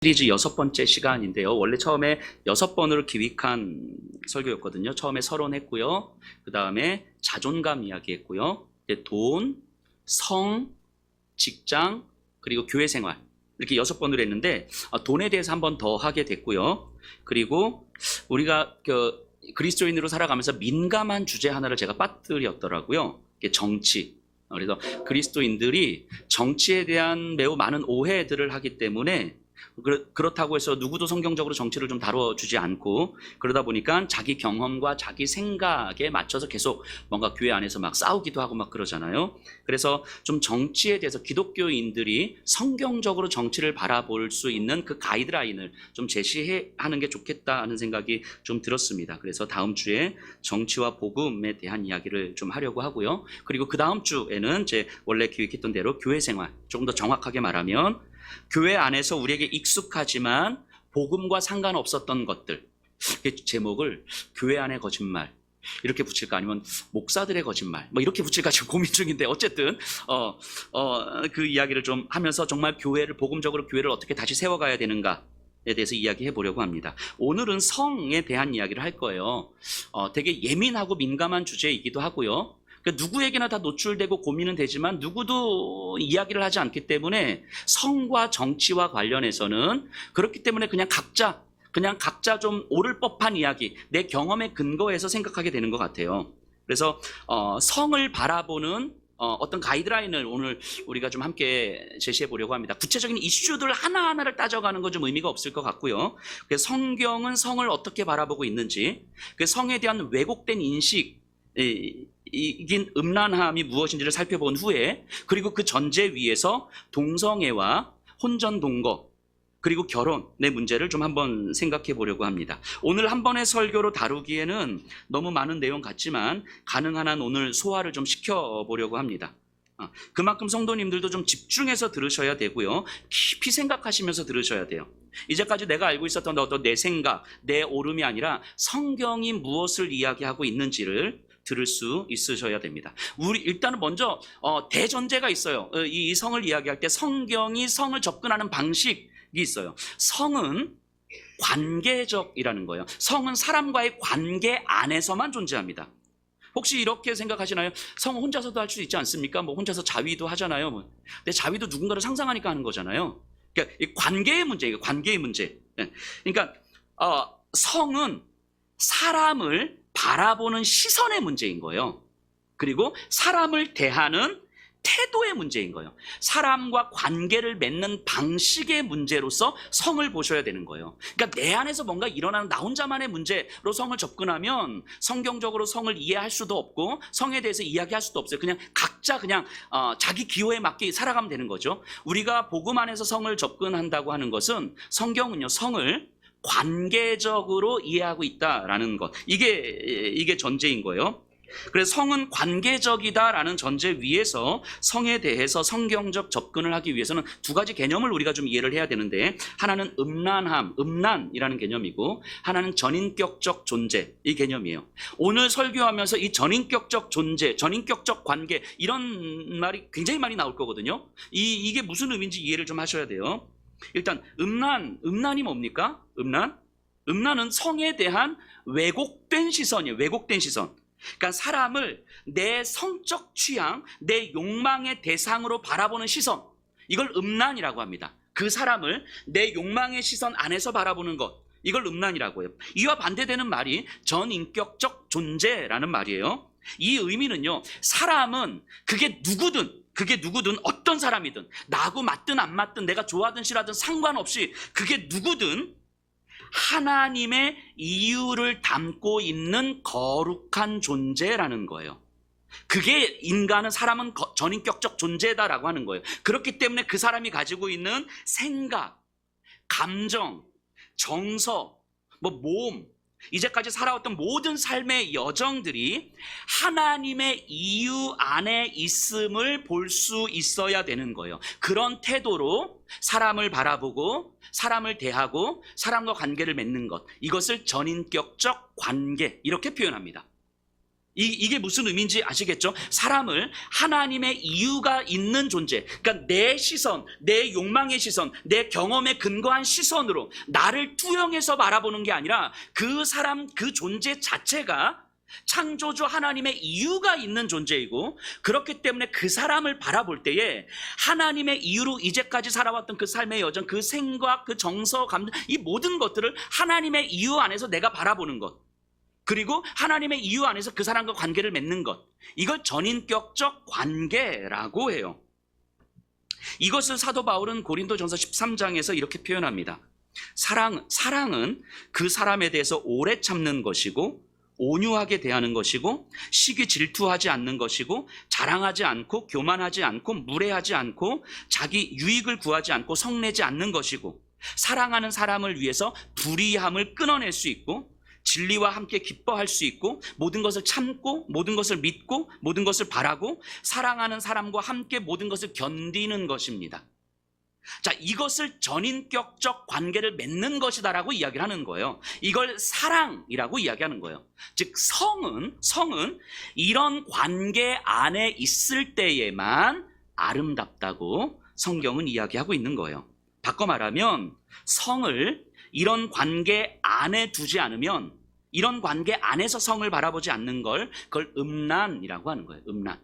시리즈 6번째 시간인데요. 원래 처음에 6번으로 기획한 설교였거든요. 처음에 서론했고요. 그 다음에 자존감 이야기했고요. 돈, 성, 직장, 그리고 교회 생활 이렇게 6번으로 했는데 돈에 대해서 한 번 더 하게 됐고요. 그리고 우리가 그리스도인으로 살아가면서 민감한 주제 하나를 제가 빠뜨렸더라고요. 정치. 그래서 그리스도인들이 정치에 대한 매우 많은 오해들을 하기 때문에 그렇다고 해서 누구도 성경적으로 정치를 좀 다뤄주지 않고 그러다 보니까 자기 경험과 자기 생각에 맞춰서 계속 뭔가 교회 안에서 막 싸우기도 하고 막 그러잖아요. 그래서 좀 정치에 대해서 기독교인들이 성경적으로 정치를 바라볼 수 있는 그 가이드라인을 좀 제시하는 게 좋겠다는 생각이 좀 들었습니다. 그래서 다음 주에 정치와 복음에 대한 이야기를 좀 하려고 하고요. 그리고 그 다음 주에는 제 원래 기획했던 대로 교회 생활, 조금 더 정확하게 말하면 교회 안에서 우리에게 익숙하지만 복음과 상관없었던 것들, 제목을 교회 안의 거짓말 이렇게 붙일까 아니면 목사들의 거짓말 뭐 이렇게 붙일까 지금 고민 중인데 어쨌든 그 이야기를 좀 하면서 정말 교회를 복음적으로 교회를 어떻게 다시 세워가야 되는가에 대해서 이야기해 보려고 합니다. 오늘은 성에 대한 이야기를 할 거예요. 되게 예민하고 민감한 주제이기도 하고요. 누구에게나 다 노출되고 고민은 되지만 누구도 이야기를 하지 않기 때문에 성과 정치와 관련해서는 그렇기 때문에 그냥 각자 좀 옳을 법한 이야기, 내 경험에 근거해서 생각하게 되는 것 같아요. 그래서 성을 바라보는 어떤 가이드라인을 오늘 우리가 좀 함께 제시해 보려고 합니다. 구체적인 이슈들 하나하나를 따져가는 건 좀 의미가 없을 것 같고요. 그래서 성경은 성을 어떻게 바라보고 있는지, 그 성에 대한 왜곡된 인식, 이긴 음란함이 무엇인지를 살펴본 후에 그리고 그 전제 위에서 동성애와 혼전동거 그리고 결혼의 문제를 좀 한번 생각해 보려고 합니다. 오늘 한 번의 설교로 다루기에는 너무 많은 내용 같지만 가능한 한 오늘 소화를 좀 시켜보려고 합니다. 그만큼 성도님들도 좀 집중해서 들으셔야 되고요. 깊이 생각하시면서 들으셔야 돼요. 이제까지 내가 알고 있었던 어떤 내 생각, 내 오름이 아니라 성경이 무엇을 이야기하고 있는지를 들을 수 있으셔야 됩니다. 우리 일단은 먼저 대전제가 있어요. 이 성을 이야기할 때 성경이 성을 접근하는 방식이 있어요. 성은 관계적이라는 거예요. 성은 사람과의 관계 안에서만 존재합니다. 혹시 이렇게 생각하시나요? 성 혼자서도 할 수 있지 않습니까? 뭐 혼자서 자위도 하잖아요. 근데 자위도 누군가를 상상하니까 하는 거잖아요. 그러니까 이 관계의 문제예요. 관계의 문제. 그러니까 성은 사람을 바라보는 시선의 문제인 거예요. 그리고 사람을 대하는 태도의 문제인 거예요. 사람과 관계를 맺는 방식의 문제로서 성을 보셔야 되는 거예요. 그러니까 내 안에서 뭔가 일어나는 나 혼자만의 문제로 성을 접근하면 성경적으로 성을 이해할 수도 없고 성에 대해서 이야기할 수도 없어요. 그냥 각자 자기 기호에 맞게 살아가면 되는 거죠. 우리가 복음 안에서 성을 접근한다고 하는 것은 성경은요, 성을 관계적으로 이해하고 있다라는 것. 이게 전제인 거예요. 그래서 성은 관계적이다라는 전제 위에서 성에 대해서 성경적 접근을 하기 위해서는 두 가지 개념을 우리가 좀 이해를 해야 되는데, 하나는 음란이라는 개념이고 하나는 전인격적 존재, 이 개념이에요. 오늘 설교하면서 이 전인격적 존재, 전인격적 관계 이런 말이 굉장히 많이 나올 거거든요. 이게 무슨 의미인지 이해를 좀 하셔야 돼요. 일단 음란이 뭡니까? 음란은 성에 대한 왜곡된 시선이에요. 왜곡된 시선. 그러니까 사람을 내 성적 취향, 내 욕망의 대상으로 바라보는 시선, 이걸 음란이라고 합니다. 그 사람을 내 욕망의 시선 안에서 바라보는 것, 이걸 음란이라고 해요. 이와 반대되는 말이 전인격적 존재라는 말이에요. 이 의미는요, 사람은 그게 누구든 어떤 사람이든 나하고 맞든 안 맞든 내가 좋아하든 싫어하든 상관없이 그게 누구든 하나님의 이유를 담고 있는 거룩한 존재라는 거예요. 그게 사람은 전인격적 존재다라고 하는 거예요. 그렇기 때문에 그 사람이 가지고 있는 생각, 감정, 정서, 모험, 이제까지 살아왔던 모든 삶의 여정들이 하나님의 이유 안에 있음을 볼 수 있어야 되는 거예요. 그런 태도로 사람을 바라보고 사람을 대하고 사람과 관계를 맺는 것, 이것을 전인격적 관계 이렇게 표현합니다. 이게 무슨 의미인지 아시겠죠? 사람을 하나님의 이유가 있는 존재, 그러니까 내 시선, 내 욕망의 시선, 내 경험에 근거한 시선으로 나를 투영해서 바라보는 게 아니라 그 사람, 그 존재 자체가 창조주 하나님의 이유가 있는 존재이고, 그렇기 때문에 그 사람을 바라볼 때에 하나님의 이유로 이제까지 살아왔던 그 삶의 여정, 그 생각, 그 정서, 감정, 이 모든 것들을 하나님의 이유 안에서 내가 바라보는 것, 그리고 하나님의 이유 안에서 그 사람과 관계를 맺는 것, 이걸 전인격적 관계라고 해요. 이것을 사도 바울은 고린도전서 13장에서 이렇게 표현합니다. 사랑은 그 사람에 대해서 오래 참는 것이고, 온유하게 대하는 것이고, 시기 질투하지 않는 것이고, 자랑하지 않고, 교만하지 않고, 무례하지 않고, 자기 유익을 구하지 않고, 성내지 않는 것이고, 사랑하는 사람을 위해서 불의함을 끊어낼 수 있고, 진리와 함께 기뻐할 수 있고, 모든 것을 참고, 모든 것을 믿고, 모든 것을 바라고, 사랑하는 사람과 함께 모든 것을 견디는 것입니다. 자, 이것을 전인격적 관계를 맺는 것이다라고 이야기를 하는 거예요. 이걸 사랑이라고 이야기하는 거예요. 즉 성은 이런 관계 안에 있을 때에만 아름답다고 성경은 이야기하고 있는 거예요. 바꿔 말하면 성을 이런 관계 안에 두지 않으면, 이런 관계 안에서 성을 바라보지 않는 그걸 음란이라고 하는 거예요. 음란.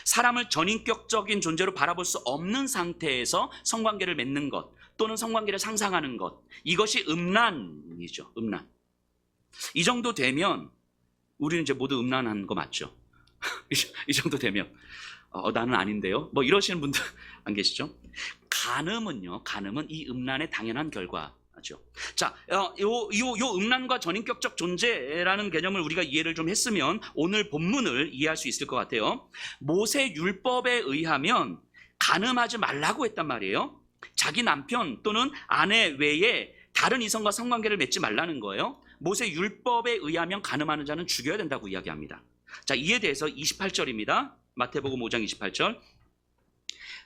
사람을 전인격적인 존재로 바라볼 수 없는 상태에서 성관계를 맺는 것, 또는 성관계를 상상하는 것, 이것이 음란이죠. 음란. 이 정도 되면 우리는 이제 모두 음란한 거 맞죠? 이 정도 되면 나는 아닌데요? 뭐 이러시는 분들 안 계시죠? 간음은 이 음란의 당연한 결과죠. 자, 요 음란과 전인격적 존재라는 개념을 우리가 이해를 좀 했으면 오늘 본문을 이해할 수 있을 것 같아요. 모세 율법에 의하면 간음하지 말라고 했단 말이에요. 자기 남편 또는 아내 외에 다른 이성과 성관계를 맺지 말라는 거예요. 모세 율법에 의하면 간음하는 자는 죽여야 된다고 이야기합니다. 자, 이에 대해서 28절입니다. 마태복음 5장 28절.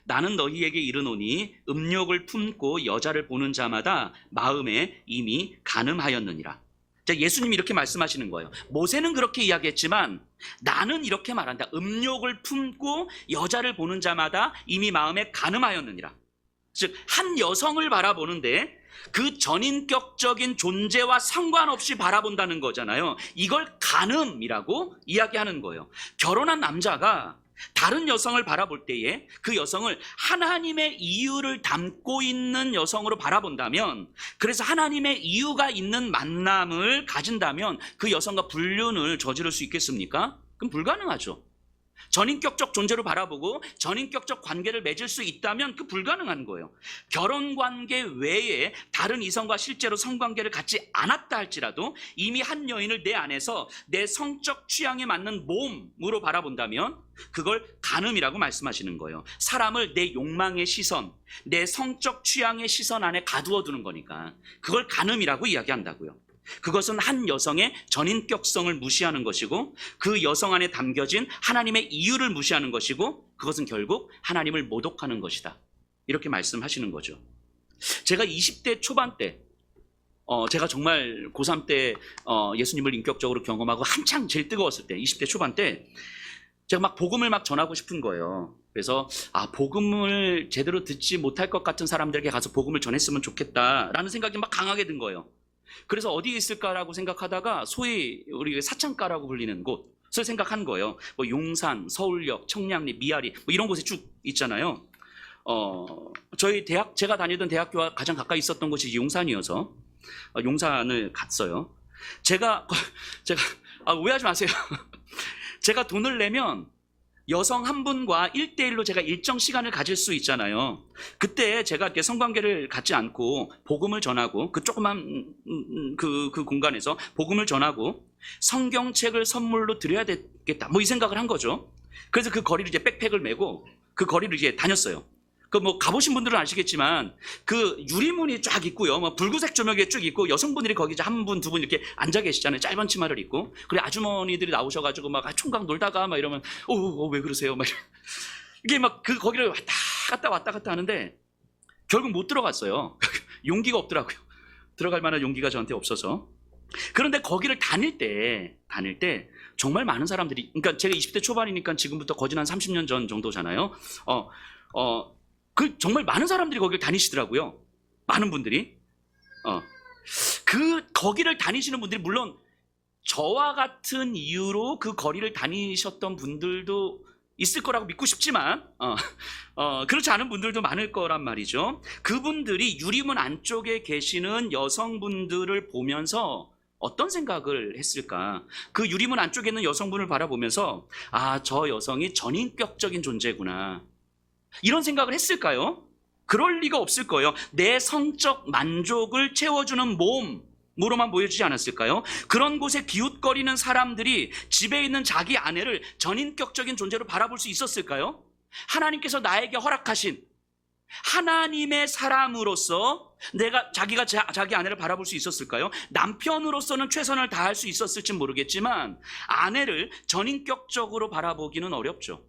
나는 너희에게 이르노니 음욕을 품고 여자를 보는 자마다 마음에 이미 간음하였느니라. 자, 예수님이 이렇게 말씀하시는 거예요. 모세는 그렇게 이야기했지만 나는 이렇게 말한다. 음욕을 품고 여자를 보는 자마다 이미 마음에 간음하였느니라. 즉, 한 여성을 바라보는데 그 전인격적인 존재와 상관없이 바라본다는 거잖아요. 이걸 간음이라고 이야기하는 거예요. 결혼한 남자가 다른 여성을 바라볼 때에 그 여성을 하나님의 이유를 담고 있는 여성으로 바라본다면, 그래서 하나님의 이유가 있는 만남을 가진다면 그 여성과 불륜을 저지를 수 있겠습니까? 그럼 불가능하죠. 전인격적 존재로 바라보고 전인격적 관계를 맺을 수 있다면 그 불가능한 거예요. 결혼관계 외에 다른 이성과 실제로 성관계를 갖지 않았다 할지라도 이미 한 여인을 내 안에서 내 성적 취향에 맞는 몸으로 바라본다면 그걸 간음이라고 말씀하시는 거예요. 사람을 내 욕망의 시선, 내 성적 취향의 시선 안에 가두어 두는 거니까 그걸 간음이라고 이야기한다고요. 그것은 한 여성의 전인격성을 무시하는 것이고, 그 여성 안에 담겨진 하나님의 이유를 무시하는 것이고, 그것은 결국 하나님을 모독하는 것이다, 이렇게 말씀하시는 거죠. 제가 20대 초반 때 제가 정말 고3 때 예수님을 인격적으로 경험하고 한창 제일 뜨거웠을 때, 20대 초반 때 제가 막 복음을 막 전하고 싶은 거예요. 그래서 복음을 제대로 듣지 못할 것 같은 사람들에게 가서 복음을 전했으면 좋겠다라는 생각이 막 강하게 든 거예요. 그래서 어디에 있을까라고 생각하다가 소위 우리 사창가라고 불리는 곳을 생각한 거예요. 뭐 용산, 서울역, 청량리, 미아리 뭐 이런 곳에 쭉 있잖아요. 저희 제가 다니던 대학교와 가장 가까이 있었던 곳이 용산이어서 용산을 갔어요. 제가 오해하지 마세요. 제가 돈을 내면 여성 한 분과 1대1로 제가 일정 시간을 가질 수 있잖아요. 그때 제가 이렇게 성관계를 갖지 않고 복음을 전하고, 그 조그만 그 공간에서 복음을 전하고 성경책을 선물로 드려야 되겠다, 뭐 이 생각을 한 거죠. 그래서 그 거리를 이제 백팩을 메고 그 거리를 이제 다녔어요. 그 뭐 가보신 분들은 아시겠지만 그 유리문이 쫙 있고요. 뭐 붉은색 조명이 쭉 있고 여성분들이 거기 이제 한 분, 두 분 이렇게 앉아 계시잖아요. 짧은 치마를 입고. 그래 아주머니들이 나오셔가지고 막 총각 놀다가 막 이러면 왜 그러세요? 막 이게 막 그 거기를 왔다 갔다 하는데 결국 못 들어갔어요. 용기가 없더라고요. 들어갈 만한 용기가 저한테 없어서. 그런데 거기를 다닐 때 정말 많은 사람들이, 그러니까 제가 20대 초반이니까 지금부터 거진 한 30년 전 정도잖아요. 정말 많은 사람들이 거기를 다니시더라고요. 많은 분들이. 거기를 다니시는 분들이 물론 저와 같은 이유로 그 거리를 다니셨던 분들도 있을 거라고 믿고 싶지만 그렇지 않은 분들도 많을 거란 말이죠. 그분들이 유리문 안쪽에 계시는 여성분들을 보면서 어떤 생각을 했을까? 그 유리문 안쪽에 있는 여성분을 바라보면서 저 여성이 전인격적인 존재구나, 이런 생각을 했을까요? 그럴 리가 없을 거예요. 내 성적 만족을 채워주는 몸으로만 보여주지 않았을까요? 그런 곳에 기웃거리는 사람들이 집에 있는 자기 아내를 전인격적인 존재로 바라볼 수 있었을까요? 하나님께서 나에게 허락하신 하나님의 사람으로서 자기가 자기 아내를 바라볼 수 있었을까요? 남편으로서는 최선을 다할 수 있었을지 모르겠지만 아내를 전인격적으로 바라보기는 어렵죠.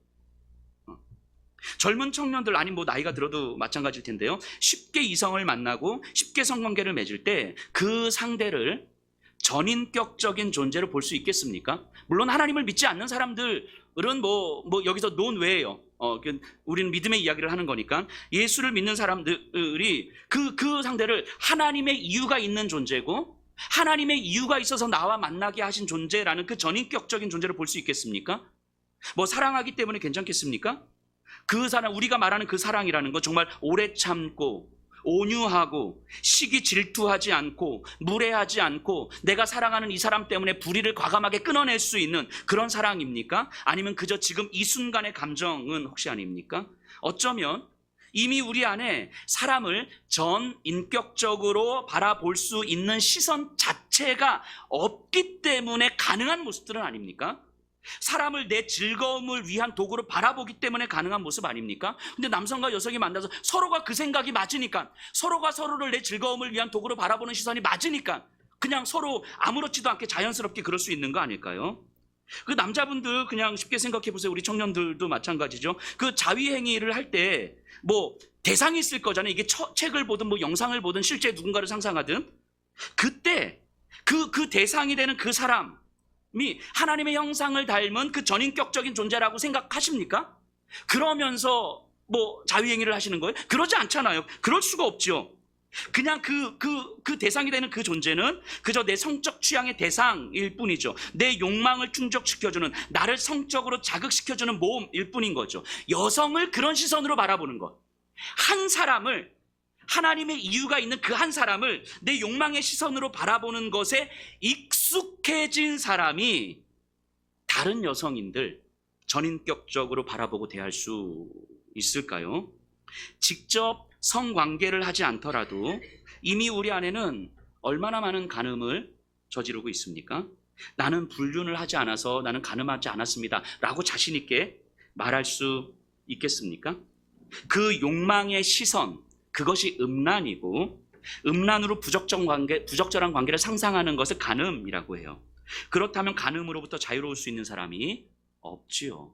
젊은 청년들, 아니 나이가 들어도 마찬가지일 텐데요. 쉽게 이성을 만나고 쉽게 성관계를 맺을 때 그 상대를 전인격적인 존재로 볼 수 있겠습니까? 물론 하나님을 믿지 않는 사람들은 여기서 논외예요. 우리는 믿음의 이야기를 하는 거니까. 예수를 믿는 사람들이 그 상대를 하나님의 이유가 있는 존재고 하나님의 이유가 있어서 나와 만나게 하신 존재라는 그 전인격적인 존재를 볼 수 있겠습니까? 사랑하기 때문에 괜찮겠습니까? 그 사랑, 우리가 말하는 그 사랑이라는 건 정말 오래 참고 온유하고 시기 질투하지 않고 무례하지 않고 내가 사랑하는 이 사람 때문에 불의를 과감하게 끊어낼 수 있는 그런 사랑입니까? 아니면 그저 지금 이 순간의 감정은 혹시 아닙니까? 어쩌면 이미 우리 안에 사람을 전인격적으로 바라볼 수 있는 시선 자체가 없기 때문에 가능한 모습들은 아닙니까? 사람을 내 즐거움을 위한 도구로 바라보기 때문에 가능한 모습 아닙니까? 근데 남성과 여성이 만나서 서로가 그 생각이 맞으니까, 서로가 서로를 내 즐거움을 위한 도구로 바라보는 시선이 맞으니까 그냥 서로 아무렇지도 않게 자연스럽게 그럴 수 있는 거 아닐까요? 그 남자분들 그냥 쉽게 생각해 보세요. 우리 청년들도 마찬가지죠. 그 자위 행위를 할 때 대상이 있을 거잖아요. 이게 책을 보든 영상을 보든 실제 누군가를 상상하든, 그때 그 대상이 되는 그 사람 하나님의 형상을 닮은 그 전인격적인 존재라고 생각하십니까? 그러면서 자위행위를 하시는 거예요? 그러지 않잖아요. 그럴 수가 없죠. 그냥 그 대상이 되는 그 존재는 그저 내 성적 취향의 대상일 뿐이죠. 내 욕망을 충족시켜주는, 나를 성적으로 자극시켜주는 모험일 뿐인 거죠. 여성을 그런 시선으로 바라보는 것, 한 사람을, 하나님의 이유가 있는 그 한 사람을 내 욕망의 시선으로 바라보는 것에 익숙해진 사람이 다른 여성인들 전인격적으로 바라보고 대할 수 있을까요? 직접 성관계를 하지 않더라도 이미 우리 안에는 얼마나 많은 간음을 저지르고 있습니까? 나는 불륜을 하지 않아서 나는 간음하지 않았습니다 라고 자신 있게 말할 수 있겠습니까? 그 욕망의 시선, 그것이 음란이고, 음란으로 부적절한 관계를 상상하는 것을 간음이라고 해요. 그렇다면 간음으로부터 자유로울 수 있는 사람이 없지요.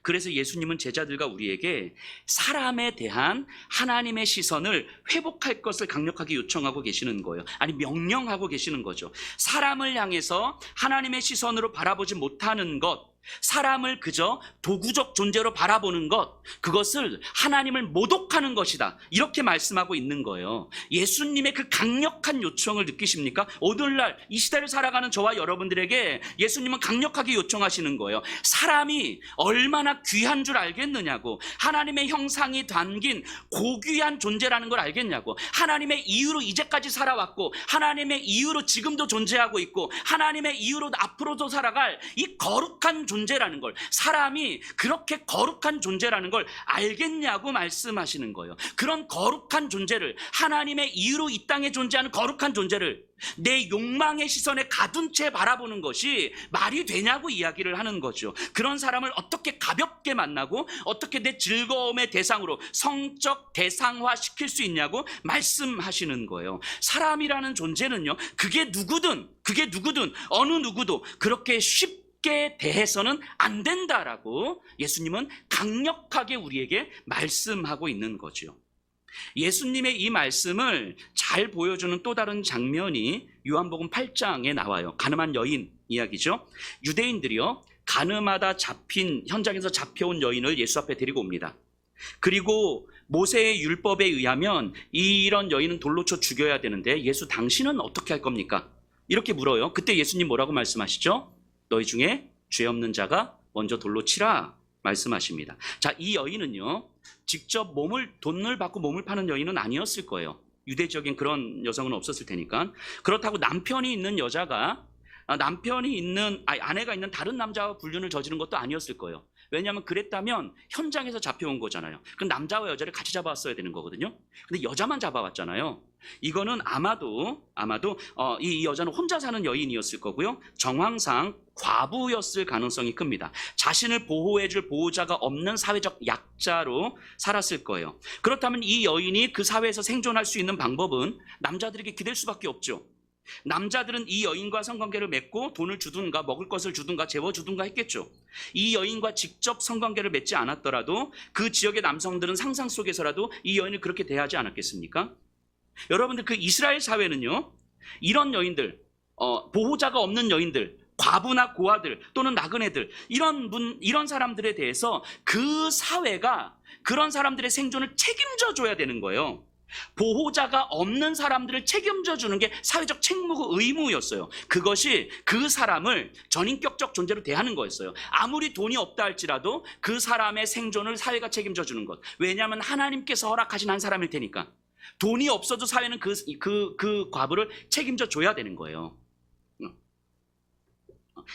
그래서 예수님은 제자들과 우리에게 사람에 대한 하나님의 시선을 회복할 것을 강력하게 요청하고 계시는 거예요. 아니, 명령하고 계시는 거죠. 사람을 향해서 하나님의 시선으로 바라보지 못하는 것, 사람을 그저 도구적 존재로 바라보는 것, 그것을 하나님을 모독하는 것이다, 이렇게 말씀하고 있는 거예요. 예수님의 그 강력한 요청을 느끼십니까? 오늘날 이 시대를 살아가는 저와 여러분들에게 예수님은 강력하게 요청하시는 거예요. 사람이 얼마나 귀한 줄 알겠느냐고, 하나님의 형상이 담긴 고귀한 존재라는 걸 알겠냐고, 하나님의 이유로 이제까지 살아왔고 하나님의 이유로 지금도 존재하고 있고 하나님의 이유로 앞으로도 살아갈 이 거룩한 존재라는 걸, 사람이 그렇게 거룩한 존재라는 걸 알겠냐고 말씀하시는 거예요. 그런 거룩한 존재를, 하나님의 이유로 이 땅에 존재하는 거룩한 존재를 내 욕망의 시선에 가둔 채 바라보는 것이 말이 되냐고 이야기를 하는 거죠. 그런 사람을 어떻게 가볍게 만나고 어떻게 내 즐거움의 대상으로 성적 대상화 시킬 수 있냐고 말씀하시는 거예요. 사람이라는 존재는요, 그게 누구든 어느 누구도 그렇게 쉽게 대해서는 안 된다라고 예수님은 강력하게 우리에게 말씀하고 있는 거죠. 예수님의 이 말씀을 잘 보여주는 또 다른 장면이 요한복음 8장에 나와요. 가늠한 여인 이야기죠. 유대인들이요, 가늠하다 잡힌, 현장에서 잡혀온 여인을 예수 앞에 데리고 옵니다. 그리고 모세의 율법에 의하면 이런 여인은 돌로 쳐 죽여야 되는데 예수 당신은 어떻게 할 겁니까? 이렇게 물어요. 그때 예수님 뭐라고 말씀하시죠? 너희 중에 죄 없는 자가 먼저 돌로 치라 말씀하십니다. 자, 이 여인은요, 직접 돈을 받고 몸을 파는 여인은 아니었을 거예요. 유대적인 그런 여성은 없었을 테니까. 그렇다고 남편이 있는 여자가 아내가 있는 다른 남자와 불륜을 저지른 것도 아니었을 거예요. 왜냐하면 그랬다면 현장에서 잡혀온 거잖아요. 그럼 남자와 여자를 같이 잡아왔어야 되는 거거든요. 근데 여자만 잡아왔잖아요. 이거는 아마도 이 여자는 혼자 사는 여인이었을 거고요. 정황상 과부였을 가능성이 큽니다. 자신을 보호해줄 보호자가 없는 사회적 약자로 살았을 거예요. 그렇다면 이 여인이 그 사회에서 생존할 수 있는 방법은 남자들에게 기댈 수밖에 없죠. 남자들은 이 여인과 성관계를 맺고 돈을 주든가 먹을 것을 주든가 재워주든가 했겠죠. 이 여인과 직접 성관계를 맺지 않았더라도 그 지역의 남성들은 상상 속에서라도 이 여인을 그렇게 대하지 않았겠습니까? 여러분들, 그 이스라엘 사회는요, 이런 여인들, 보호자가 없는 여인들, 과부나 고아들 또는 나그네들, 이런 사람들에 대해서 그 사회가 그런 사람들의 생존을 책임져 줘야 되는 거예요. 보호자가 없는 사람들을 책임져 주는 게 사회적 책무고 의무였어요. 그것이 그 사람을 전인격적 존재로 대하는 거였어요. 아무리 돈이 없다 할지라도 그 사람의 생존을 사회가 책임져 주는 것. 왜냐하면 하나님께서 허락하신 한 사람일 테니까. 돈이 없어도 사회는 그 과부를 책임져 줘야 되는 거예요.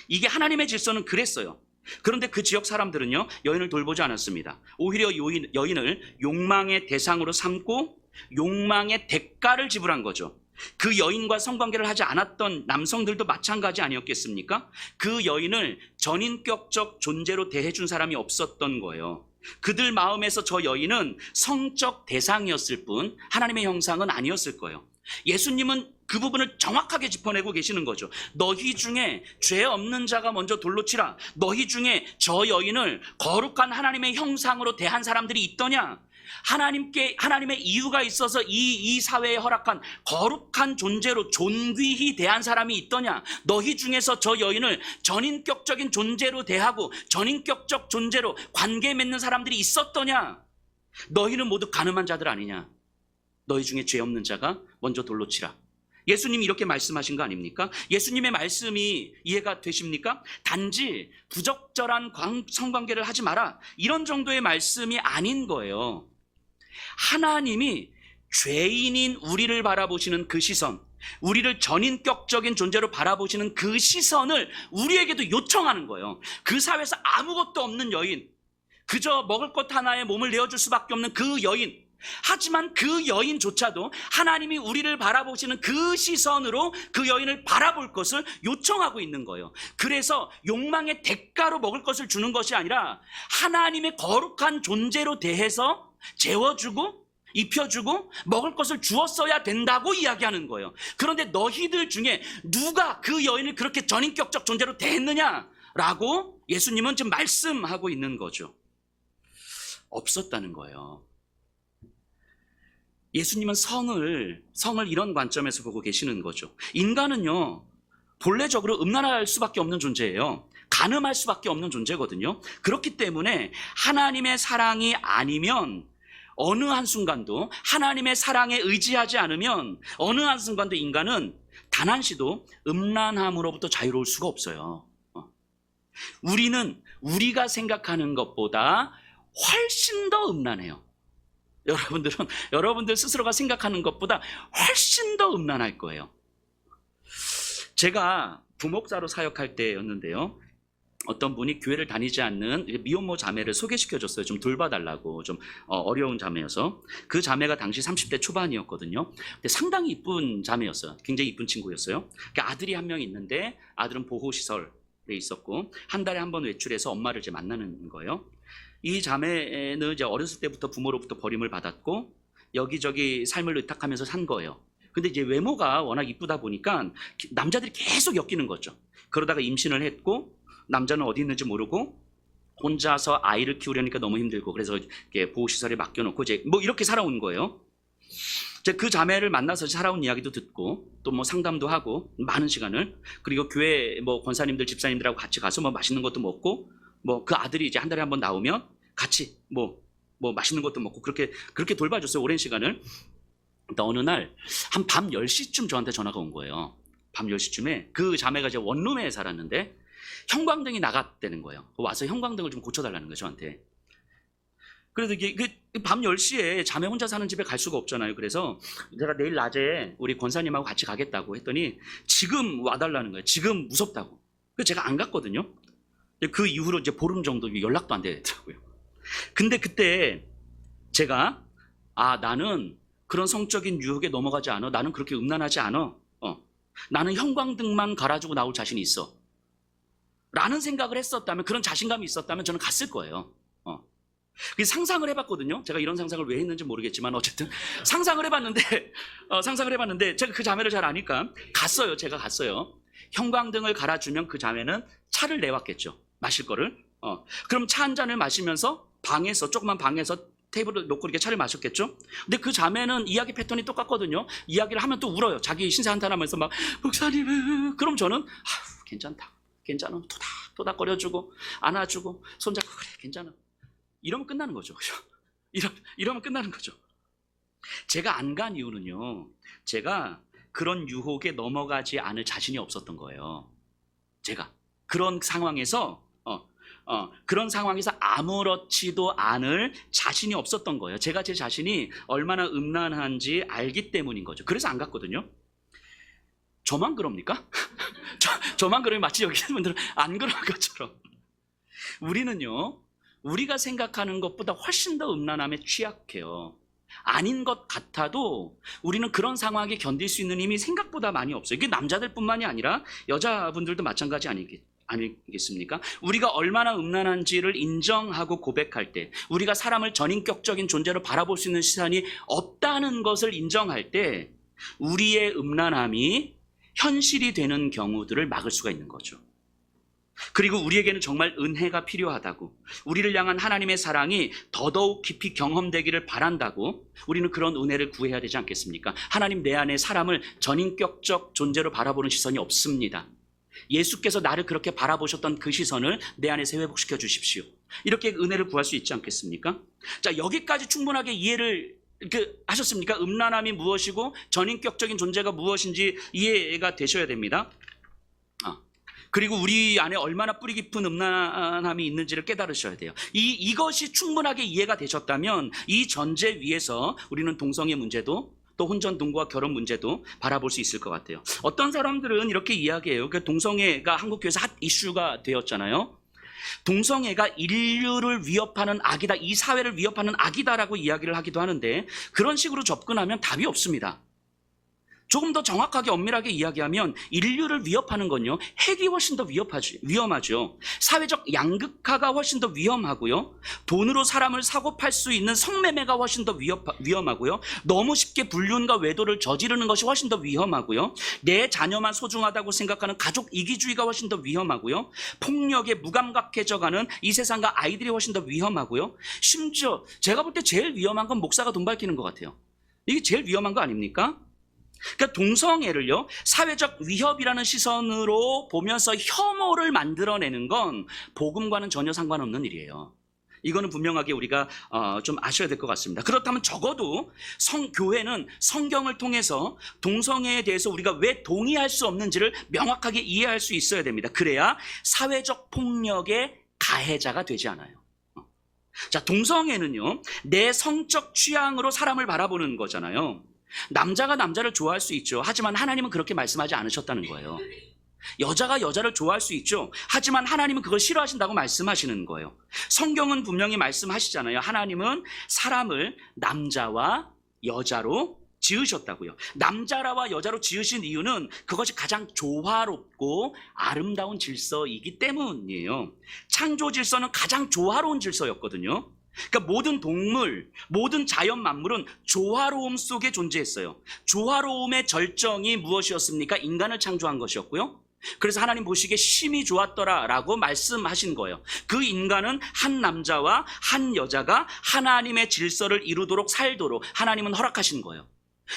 이게 하나님의 질서는 그랬어요. 그런데 그 지역 사람들은요, 여인을 돌보지 않았습니다. 오히려 여인을 욕망의 대상으로 삼고 욕망의 대가를 지불한 거죠. 그 여인과 성관계를 하지 않았던 남성들도 마찬가지 아니었겠습니까? 그 여인을 전인격적 존재로 대해준 사람이 없었던 거예요. 그들 마음에서 저 여인은 성적 대상이었을 뿐 하나님의 형상은 아니었을 거예요. 예수님은 그 부분을 정확하게 짚어내고 계시는 거죠. 너희 중에 죄 없는 자가 먼저 돌로 치라. 너희 중에 저 여인을 거룩한 하나님의 형상으로 대한 사람들이 있더냐? 하나님의 이유가 있어서 이 사회에 허락한 거룩한 존재로 존귀히 대한 사람이 있더냐? 너희 중에서 저 여인을 전인격적인 존재로 대하고 전인격적 존재로 관계 맺는 사람들이 있었더냐? 너희는 모두 가늠한 자들 아니냐? 너희 중에 죄 없는 자가 먼저 돌로 치라. 예수님이 이렇게 말씀하신 거 아닙니까? 예수님의 말씀이 이해가 되십니까? 단지 부적절한 성관계를 하지 마라, 이런 정도의 말씀이 아닌 거예요. 하나님이 죄인인 우리를 바라보시는 그 시선, 우리를 전인격적인 존재로 바라보시는 그 시선을 우리에게도 요청하는 거예요. 그 사회에서 아무것도 없는 여인, 그저 먹을 것 하나에 몸을 내어줄 수밖에 없는 그 여인, 하지만 그 여인조차도 하나님이 우리를 바라보시는 그 시선으로 그 여인을 바라볼 것을 요청하고 있는 거예요. 그래서 욕망의 대가로 먹을 것을 주는 것이 아니라 하나님의 거룩한 존재로 대해서 재워주고 입혀주고 먹을 것을 주었어야 된다고 이야기하는 거예요. 그런데 너희들 중에 누가 그 여인을 그렇게 전인격적 존재로 대했느냐라고 예수님은 지금 말씀하고 있는 거죠. 없었다는 거예요. 예수님은 성을 이런 관점에서 보고 계시는 거죠. 인간은요, 본래적으로 음란할 수밖에 없는 존재예요. 간음할 수밖에 없는 존재거든요. 그렇기 때문에 하나님의 사랑이 아니면 어느 한순간도, 하나님의 사랑에 의지하지 않으면 어느 한순간도 인간은 단 한시도 음란함으로부터 자유로울 수가 없어요. 우리는 우리가 생각하는 것보다 훨씬 더 음란해요. 여러분들 스스로가 생각하는 것보다 훨씬 더 음란할 거예요. 제가 부목사로 사역할 때였는데요, 어떤 분이 교회를 다니지 않는 미혼모 자매를 소개시켜줬어요. 좀 돌봐달라고. 좀 어려운 자매여서. 그 자매가 당시 30대 초반이었거든요. 근데 상당히 이쁜 자매였어요. 굉장히 이쁜 친구였어요. 그러니까 아들이 한 명 있는데 아들은 보호시설에 있었고 한 달에 한 번 외출해서 엄마를 이제 만나는 거예요. 이 자매는 이제 어렸을 때부터 부모로부터 버림을 받았고 여기저기 삶을 의탁하면서 산 거예요. 근데 이제 외모가 워낙 이쁘다 보니까 남자들이 계속 엮이는 거죠. 그러다가 임신을 했고 남자는 어디 있는지 모르고 혼자서 아이를 키우려니까 너무 힘들고 그래서 이렇게 보호시설에 맡겨놓고 이제 뭐 이렇게 살아온 거예요. 제가 그 자매를 만나서 살아온 이야기도 듣고 또 뭐 상담도 하고 많은 시간을, 그리고 교회 뭐 권사님들 집사님들하고 같이 가서 뭐 맛있는 것도 먹고, 뭐 그 아들이 이제 한 달에 한 번 나오면 같이 뭐 맛있는 것도 먹고 그렇게 돌봐줬어요, 오랜 시간을. 근데 어느 날 한 밤 10시쯤 저한테 전화가 온 거예요. 밤 10시쯤에 그 자매가 이제 원룸에 살았는데 형광등이 나갔다는 거예요. 와서 형광등을 좀 고쳐달라는 거예요, 저한테. 그래서 밤 10시에 자매 혼자 사는 집에 갈 수가 없잖아요. 그래서 제가 내일 낮에 우리 권사님하고 같이 가겠다고 했더니 지금 와달라는 거예요. 지금 무섭다고. 그래서 제가 안 갔거든요. 그 이후로 이제 보름 정도 연락도 안 되더라고요. 근데 그때 제가 나는 그런 성적인 유혹에 넘어가지 않아. 나는 그렇게 음란하지 않아. 나는 형광등만 갈아주고 나올 자신이 있어. 라는 생각을 했었다면, 그런 자신감이 있었다면 저는 갔을 거예요. 상상을 해봤거든요. 제가 이런 상상을 왜 했는지 모르겠지만 어쨌든 상상을 해봤는데 제가 그 자매를 잘 아니까 갔어요. 제가 갔어요. 형광등을 갈아주면 그 자매는 차를 내왔겠죠. 마실 거를. 그럼 차 한 잔을 마시면서 조그만 방에서 테이블을 놓고 이렇게 차를 마셨겠죠. 근데 그 자매는 이야기 패턴이 똑같거든요. 이야기를 하면 또 울어요. 자기 신세 한탄하면서 막 목사님. 그럼 저는 괜찮다. 괜찮아. 토닥토닥거려주고 안아주고 손잡고 그래 괜찮아. 이러면 끝나는 거죠. 이러면 끝나는 거죠. 제가 안 간 이유는요, 제가 그런 유혹에 넘어가지 않을 자신이 없었던 거예요. 제가 그런 상황에서 아무렇지도 않을 자신이 없었던 거예요. 제가 제 자신이 얼마나 음란한지 알기 때문인 거죠. 그래서 안 갔거든요. 저만 그럽니까? 저만 그러면 마치 여기 있는 분들은 안 그런 것처럼. 우리는요, 우리가 생각하는 것보다 훨씬 더 음란함에 취약해요. 아닌 것 같아도 우리는 그런 상황에 견딜 수 있는 힘이 생각보다 많이 없어요. 이게 남자들뿐만이 아니라 여자분들도 마찬가지 아니겠습니까? 우리가 얼마나 음란한지를 인정하고 고백할 때, 우리가 사람을 전인격적인 존재로 바라볼 수 있는 시선이 없다는 것을 인정할 때 우리의 음란함이 현실이 되는 경우들을 막을 수가 있는 거죠. 그리고 우리에게는 정말 은혜가 필요하다고, 우리를 향한 하나님의 사랑이 더더욱 깊이 경험되기를 바란다고, 우리는 그런 은혜를 구해야 되지 않겠습니까? 하나님, 내 안에 사람을 전인격적 존재로 바라보는 시선이 없습니다. 예수께서 나를 그렇게 바라보셨던 그 시선을 내 안에서 회복시켜 주십시오. 이렇게 은혜를 구할 수 있지 않겠습니까? 자, 여기까지 충분하게 이해를 하셨습니까? 음란함이 무엇이고 전인격적인 존재가 무엇인지 이해가 되셔야 됩니다. 그리고 우리 안에 얼마나 뿌리 깊은 음란함이 있는지를 깨달으셔야 돼요. 이것이 충분하게 이해가 되셨다면 이 전제 위에서 우리는 동성애 문제도 또 혼전 동거와 결혼 문제도 바라볼 수 있을 것 같아요. 어떤 사람들은 이렇게 이야기해요. 동성애가 한국 교회에서 핫 이슈가 되었잖아요. 동성애가 인류를 위협하는 악이다, 이 사회를 위협하는 악이다라고 이야기를 하기도 하는데, 그런 식으로 접근하면 답이 없습니다. 조금 더 정확하게 엄밀하게 이야기하면 인류를 위협하는 건요, 핵이 훨씬 더 위험하죠. 사회적 양극화가 훨씬 더 위험하고요. 돈으로 사람을 사고 팔 수 있는 성매매가 훨씬 더 위험하고요. 너무 쉽게 불륜과 외도를 저지르는 것이 훨씬 더 위험하고요. 내 자녀만 소중하다고 생각하는 가족 이기주의가 훨씬 더 위험하고요. 폭력에 무감각해져가는 이 세상과 아이들이 훨씬 더 위험하고요. 심지어 제가 볼 때 제일 위험한 건 목사가 돈 밝히는 것 같아요. 이게 제일 위험한 거 아닙니까? 그러니까 동성애를요, 사회적 위협이라는 시선으로 보면서 혐오를 만들어내는 건 복음과는 전혀 상관없는 일이에요. 이거는 분명하게 우리가 좀 아셔야 될 것 같습니다. 그렇다면 적어도 교회는 성경을 통해서 동성애에 대해서 우리가 왜 동의할 수 없는지를 명확하게 이해할 수 있어야 됩니다. 그래야 사회적 폭력의 가해자가 되지 않아요. 자, 동성애는요, 내 성적 취향으로 사람을 바라보는 거잖아요. 남자가 남자를 좋아할 수 있죠. 하지만 하나님은 그렇게 말씀하지 않으셨다는 거예요. 여자가 여자를 좋아할 수 있죠. 하지만 하나님은 그걸 싫어하신다고 말씀하시는 거예요. 성경은 분명히 말씀하시잖아요. 하나님은 사람을 남자와 여자로 지으셨다고요. 남자와 여자로 지으신 이유는 그것이 가장 조화롭고 아름다운 질서이기 때문이에요. 창조 질서는 가장 조화로운 질서였거든요. 그러니까 모든 동물, 모든 자연 만물은 조화로움 속에 존재했어요. 조화로움의 절정이 무엇이었습니까? 인간을 창조한 것이었고요. 그래서 하나님 보시기에 심히 좋았더라라고 말씀하신 거예요. 그 인간은 한 남자와 한 여자가 하나님의 질서를 이루도록 살도록 하나님은 허락하신 거예요.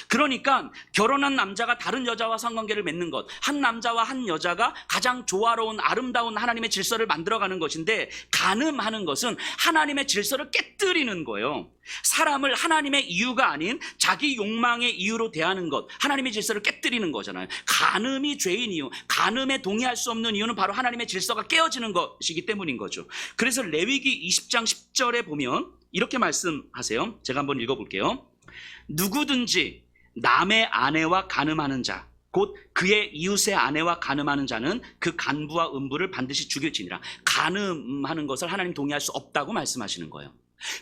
그러니까 결혼한 남자가 다른 여자와 성관계를 맺는 것, 한 남자와 한 여자가 가장 조화로운 아름다운 하나님의 질서를 만들어가는 것인데, 간음하는 것은 하나님의 질서를 깨뜨리는 거예요. 사람을 하나님의 이유가 아닌 자기 욕망의 이유로 대하는 것, 하나님의 질서를 깨뜨리는 거잖아요. 간음이 죄인 이유, 간음에 동의할 수 없는 이유는 바로 하나님의 질서가 깨어지는 것이기 때문인 거죠. 그래서 레위기 20장 10절에 보면 이렇게 말씀하세요. 제가 한번 읽어볼게요. 누구든지 남의 아내와 간음하는 자, 곧 그의 이웃의 아내와 간음하는 자는 그 간부와 음부를 반드시 죽일지니라. 간음하는 것을 하나님 동의할 수 없다고 말씀하시는 거예요.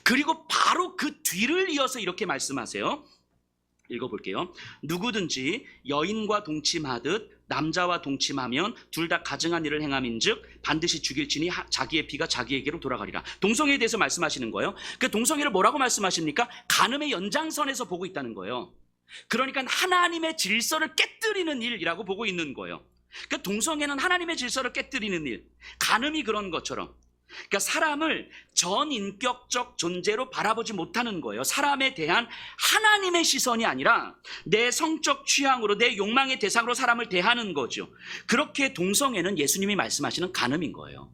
그리고 바로 그 뒤를 이어서 이렇게 말씀하세요. 읽어볼게요. 누구든지 여인과 동침하듯 남자와 동침하면 둘 다 가증한 일을 행함인즉 반드시 죽일지니 자기의 피가 자기에게로 돌아가리라. 동성애에 대해서 말씀하시는 거예요. 그 동성애를 뭐라고 말씀하십니까? 간음의 연장선에서 보고 있다는 거예요. 그러니까 하나님의 질서를 깨뜨리는 일이라고 보고 있는 거예요. 그러니까 동성애는 하나님의 질서를 깨뜨리는 일, 간음이 그런 것처럼. 그러니까 사람을 전인격적 존재로 바라보지 못하는 거예요. 사람에 대한 하나님의 시선이 아니라 내 성적 취향으로, 내 욕망의 대상으로 사람을 대하는 거죠. 그렇게 동성애는 예수님이 말씀하시는 간음인 거예요.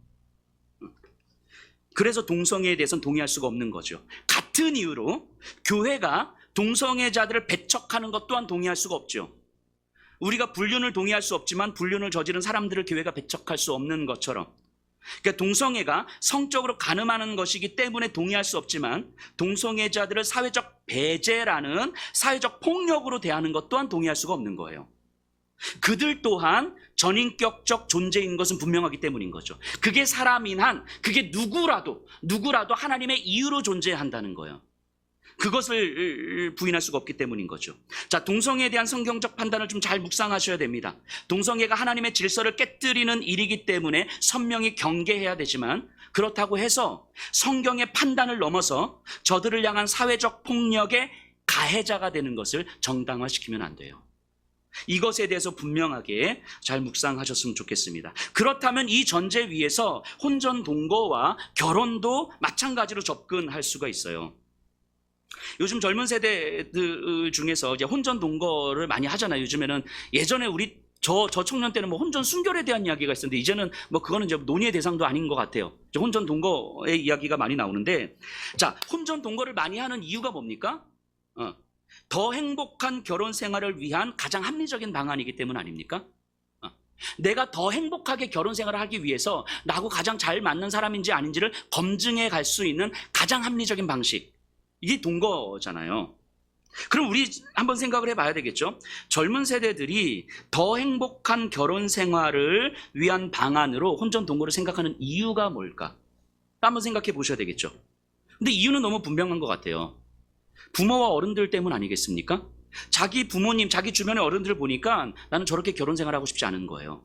그래서 동성애에 대해서는 동의할 수가 없는 거죠. 같은 이유로 교회가 동성애자들을 배척하는 것 또한 동의할 수가 없죠. 우리가 불륜을 동의할 수 없지만 불륜을 저지른 사람들을 교회가 배척할 수 없는 것처럼, 그러니까 동성애가 성적으로 간음하는 것이기 때문에 동의할 수 없지만 동성애자들을 사회적 배제라는 사회적 폭력으로 대하는 것 또한 동의할 수가 없는 거예요. 그들 또한 전인격적 존재인 것은 분명하기 때문인 거죠. 그게 사람인 한, 그게 누구라도 하나님의 이유로 존재한다는 거예요. 그것을 부인할 수가 없기 때문인 거죠. 자, 동성애에 대한 성경적 판단을 좀 잘 묵상하셔야 됩니다. 동성애가 하나님의 질서를 깨뜨리는 일이기 때문에 선명히 경계해야 되지만, 그렇다고 해서 성경의 판단을 넘어서 저들을 향한 사회적 폭력의 가해자가 되는 것을 정당화시키면 안 돼요. 이것에 대해서 분명하게 잘 묵상하셨으면 좋겠습니다. 그렇다면 이 전제 위에서 혼전 동거와 결혼도 마찬가지로 접근할 수가 있어요. 요즘 젊은 세대들 중에서 이제 혼전 동거를 많이 하잖아요. 요즘에는, 예전에 저 청년 때는 뭐 혼전 순결에 대한 이야기가 있었는데 이제는 뭐 그거는 이제 논의의 대상도 아닌 것 같아요. 이제 혼전 동거의 이야기가 많이 나오는데, 자, 혼전 동거를 많이 하는 이유가 뭡니까? 더 행복한 결혼 생활을 위한 가장 합리적인 방안이기 때문 아닙니까? 내가 더 행복하게 결혼 생활을 하기 위해서 나하고 가장 잘 맞는 사람인지 아닌지를 검증해 갈 수 있는 가장 합리적인 방식, 이게 동거잖아요. 그럼 우리 한번 생각을 해봐야 되겠죠. 젊은 세대들이 더 행복한 결혼 생활을 위한 방안으로 혼전 동거를 생각하는 이유가 뭘까? 한번 생각해 보셔야 되겠죠. 근데 이유는 너무 분명한 것 같아요. 부모와 어른들 때문 아니겠습니까? 자기 부모님, 자기 주변의 어른들을 보니까 나는 저렇게 결혼 생활하고 싶지 않은 거예요.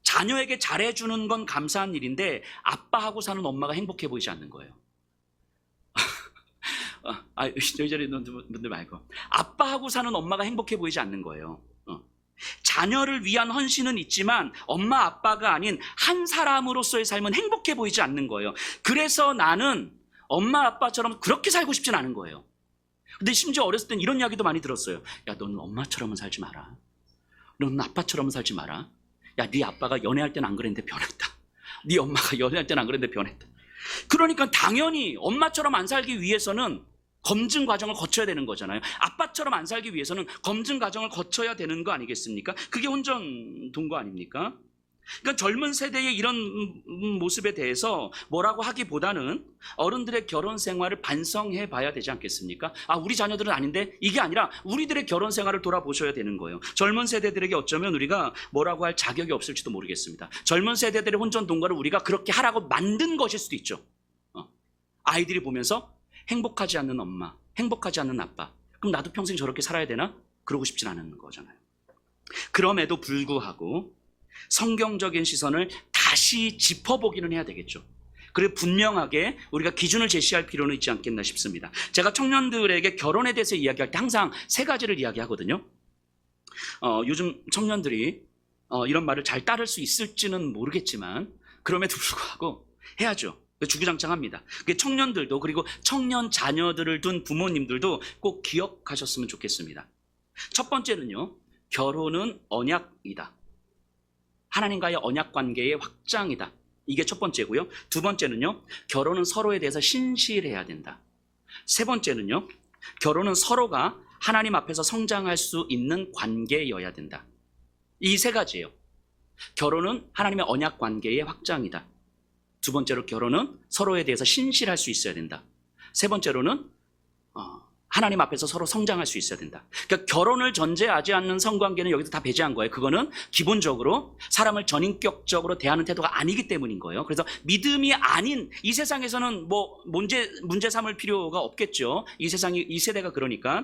자녀에게 잘해주는 건 감사한 일인데 아빠하고 사는 엄마가 행복해 보이지 않는 거예요. 저희 자리 분들 말고 아빠하고 사는 엄마가 행복해 보이지 않는 거예요. 자녀를 위한 헌신은 있지만 엄마 아빠가 아닌 한 사람으로서의 삶은 행복해 보이지 않는 거예요. 그래서 나는 엄마 아빠처럼 그렇게 살고 싶진 않은 거예요. 근데 심지어 어렸을 땐 이런 이야기도 많이 들었어요. 야, 너는 엄마처럼은 살지 마라. 너는 아빠처럼은 살지 마라. 야, 네 아빠가 연애할 땐 안 그랬는데 변했다. 네 엄마가 연애할 땐 안 그랬는데 변했다. 그러니까 당연히 엄마처럼 안 살기 위해서는 검증 과정을 거쳐야 되는 거잖아요. 아빠처럼 안 살기 위해서는 검증 과정을 거쳐야 되는 거 아니겠습니까? 그게 혼전 동거 아닙니까? 그러니까 젊은 세대의 이런 모습에 대해서 뭐라고 하기보다는 어른들의 결혼 생활을 반성해 봐야 되지 않겠습니까? 우리 자녀들은 아닌데, 이게 아니라 우리들의 결혼 생활을 돌아보셔야 되는 거예요. 젊은 세대들에게 어쩌면 우리가 뭐라고 할 자격이 없을지도 모르겠습니다. 젊은 세대들의 혼전 동거를 우리가 그렇게 하라고 만든 것일 수도 있죠. 아이들이 보면서 행복하지 않는 엄마, 행복하지 않는 아빠, 그럼 나도 평생 저렇게 살아야 되나? 그러고 싶진 않은 거잖아요. 그럼에도 불구하고 성경적인 시선을 다시 짚어보기는 해야 되겠죠. 그리고 분명하게 우리가 기준을 제시할 필요는 있지 않겠나 싶습니다. 제가 청년들에게 결혼에 대해서 이야기할 때 항상 세 가지를 이야기하거든요. 요즘 청년들이 이런 말을 잘 따를 수 있을지는 모르겠지만 그럼에도 불구하고 해야죠. 주구장창합니다. 청년들도 그리고 청년 자녀들을 둔 부모님들도 꼭 기억하셨으면 좋겠습니다. 첫 번째는요, 결혼은 언약이다. 하나님과의 언약 관계의 확장이다. 이게 첫 번째고요. 두 번째는요, 결혼은 서로에 대해서 신실해야 된다. 세 번째는요, 결혼은 서로가 하나님 앞에서 성장할 수 있는 관계여야 된다. 이 세 가지예요. 결혼은 하나님의 언약 관계의 확장이다. 두 번째로 결혼은 서로에 대해서 신실할 수 있어야 된다. 세 번째로는 하나님 앞에서 서로 성장할 수 있어야 된다. 그러니까 결혼을 전제하지 않는 성관계는 여기서 다 배제한 거예요. 그거는 기본적으로 사람을 전인격적으로 대하는 태도가 아니기 때문인 거예요. 그래서 믿음이 아닌 이 세상에서는 뭐 문제 삼을 필요가 없겠죠. 이 세대가 그러니까.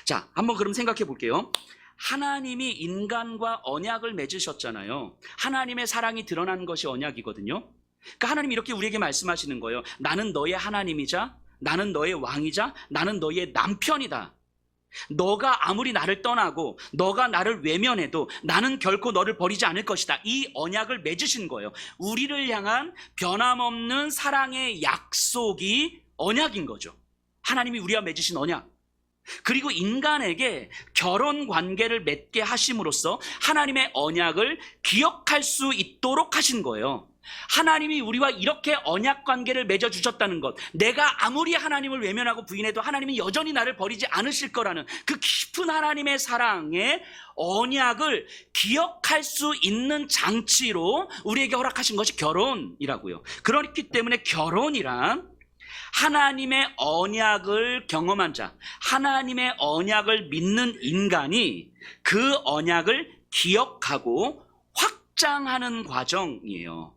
자, 한번 그럼 생각해 볼게요. 하나님이 인간과 언약을 맺으셨잖아요. 하나님의 사랑이 드러난 것이 언약이거든요. 그러니까 하나님이 이렇게 우리에게 말씀하시는 거예요. 나는 너의 하나님이자, 나는 너의 왕이자, 나는 너의 남편이다. 너가 아무리 나를 떠나고 너가 나를 외면해도 나는 결코 너를 버리지 않을 것이다. 이 언약을 맺으신 거예요. 우리를 향한 변함없는 사랑의 약속이 언약인 거죠. 하나님이 우리와 맺으신 언약. 그리고 인간에게 결혼 관계를 맺게 하심으로써 하나님의 언약을 기억할 수 있도록 하신 거예요. 하나님이 우리와 이렇게 언약 관계를 맺어주셨다는 것, 내가 아무리 하나님을 외면하고 부인해도 하나님이 여전히 나를 버리지 않으실 거라는 그 깊은 하나님의 사랑의 언약을 기억할 수 있는 장치로 우리에게 허락하신 것이 결혼이라고요. 그렇기 때문에 결혼이란 하나님의 언약을 경험한 자, 하나님의 언약을 믿는 인간이 그 언약을 기억하고 확장하는 과정이에요.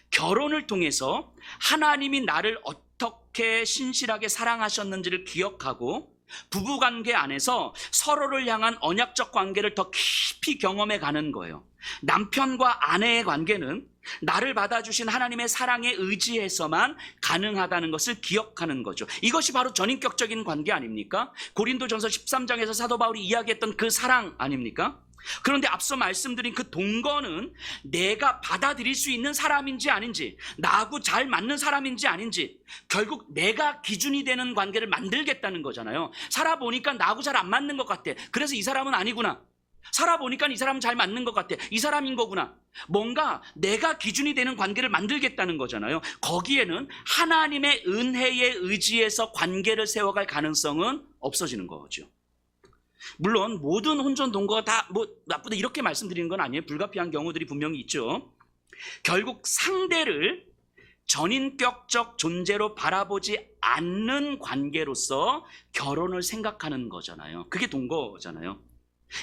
결혼을 통해서 하나님이 나를 어떻게 신실하게 사랑하셨는지를 기억하고 부부관계 안에서 서로를 향한 언약적 관계를 더 깊이 경험해 가는 거예요. 남편과 아내의 관계는 나를 받아주신 하나님의 사랑에 의지해서만 가능하다는 것을 기억하는 거죠. 이것이 바로 전인격적인 관계 아닙니까? 고린도전서 13장에서 사도 바울이 이야기했던 그 사랑 아닙니까? 그런데 앞서 말씀드린 그 동거는 내가 받아들일 수 있는 사람인지 아닌지, 나하고 잘 맞는 사람인지 아닌지, 결국 내가 기준이 되는 관계를 만들겠다는 거잖아요. 살아보니까 나하고 잘 안 맞는 것 같아. 그래서 이 사람은 아니구나. 살아보니까 이 사람은 잘 맞는 것 같아. 이 사람인 거구나. 뭔가 내가 기준이 되는 관계를 만들겠다는 거잖아요. 거기에는 하나님의 은혜에 의지해서 관계를 세워갈 가능성은 없어지는 거죠. 물론 모든 혼전 동거가 다 나쁘다 이렇게 말씀드리는 건 아니에요. 불가피한 경우들이 분명히 있죠. 결국 상대를 전인격적 존재로 바라보지 않는 관계로서 결혼을 생각하는 거잖아요. 그게 동거잖아요.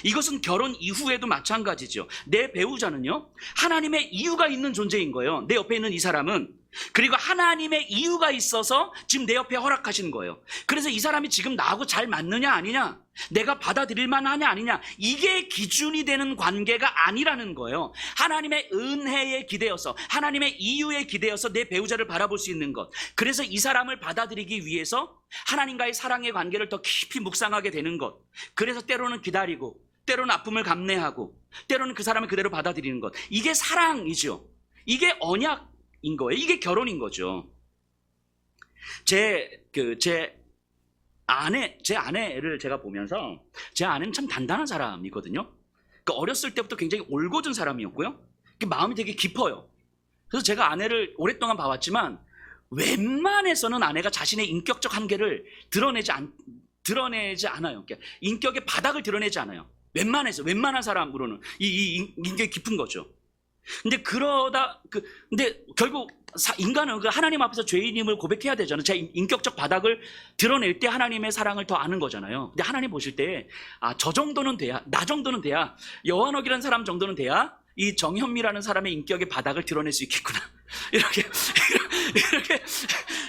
이것은 결혼 이후에도 마찬가지죠. 내 배우자는요, 하나님의 이유가 있는 존재인 거예요. 내 옆에 있는 이 사람은. 그리고 하나님의 이유가 있어서 지금 내 옆에 허락하신 거예요. 그래서 이 사람이 지금 나하고 잘 맞느냐 아니냐, 내가 받아들일 만하냐 아니냐, 이게 기준이 되는 관계가 아니라는 거예요. 하나님의 은혜에 기대어서, 하나님의 이유에 기대어서 내 배우자를 바라볼 수 있는 것. 그래서 이 사람을 받아들이기 위해서 하나님과의 사랑의 관계를 더 깊이 묵상하게 되는 것. 그래서 때로는 기다리고, 때로는 아픔을 감내하고, 때로는 그 사람을 그대로 받아들이는 것. 이게 사랑이죠. 이게 언약인 거예요. 이게 결혼인 거죠. 제 아내를 제가 보면서, 제 아내는 참 단단한 사람이거든요. 그러니까 어렸을 때부터 굉장히 올곧은 사람이었고요. 마음이 되게 깊어요. 그래서 제가 아내를 오랫동안 봐왔지만 웬만해서는 아내가 자신의 인격적 한계를 드러내지 않아요. 그러니까 인격의 바닥을 드러내지 않아요. 웬만한 사람으로는 이 인격이 깊은 거죠. 근데 근데 결국 인간은 그 하나님 앞에서 죄인임을 고백해야 되잖아요. 제 인격적 바닥을 드러낼 때 하나님의 사랑을 더 아는 거잖아요. 근데 하나님 보실 때, 저 정도는 돼야, 나 정도는 돼야, 여한옥이라는 사람 정도는 돼야 이 정현미라는 사람의 인격의 바닥을 드러낼 수 있겠구나.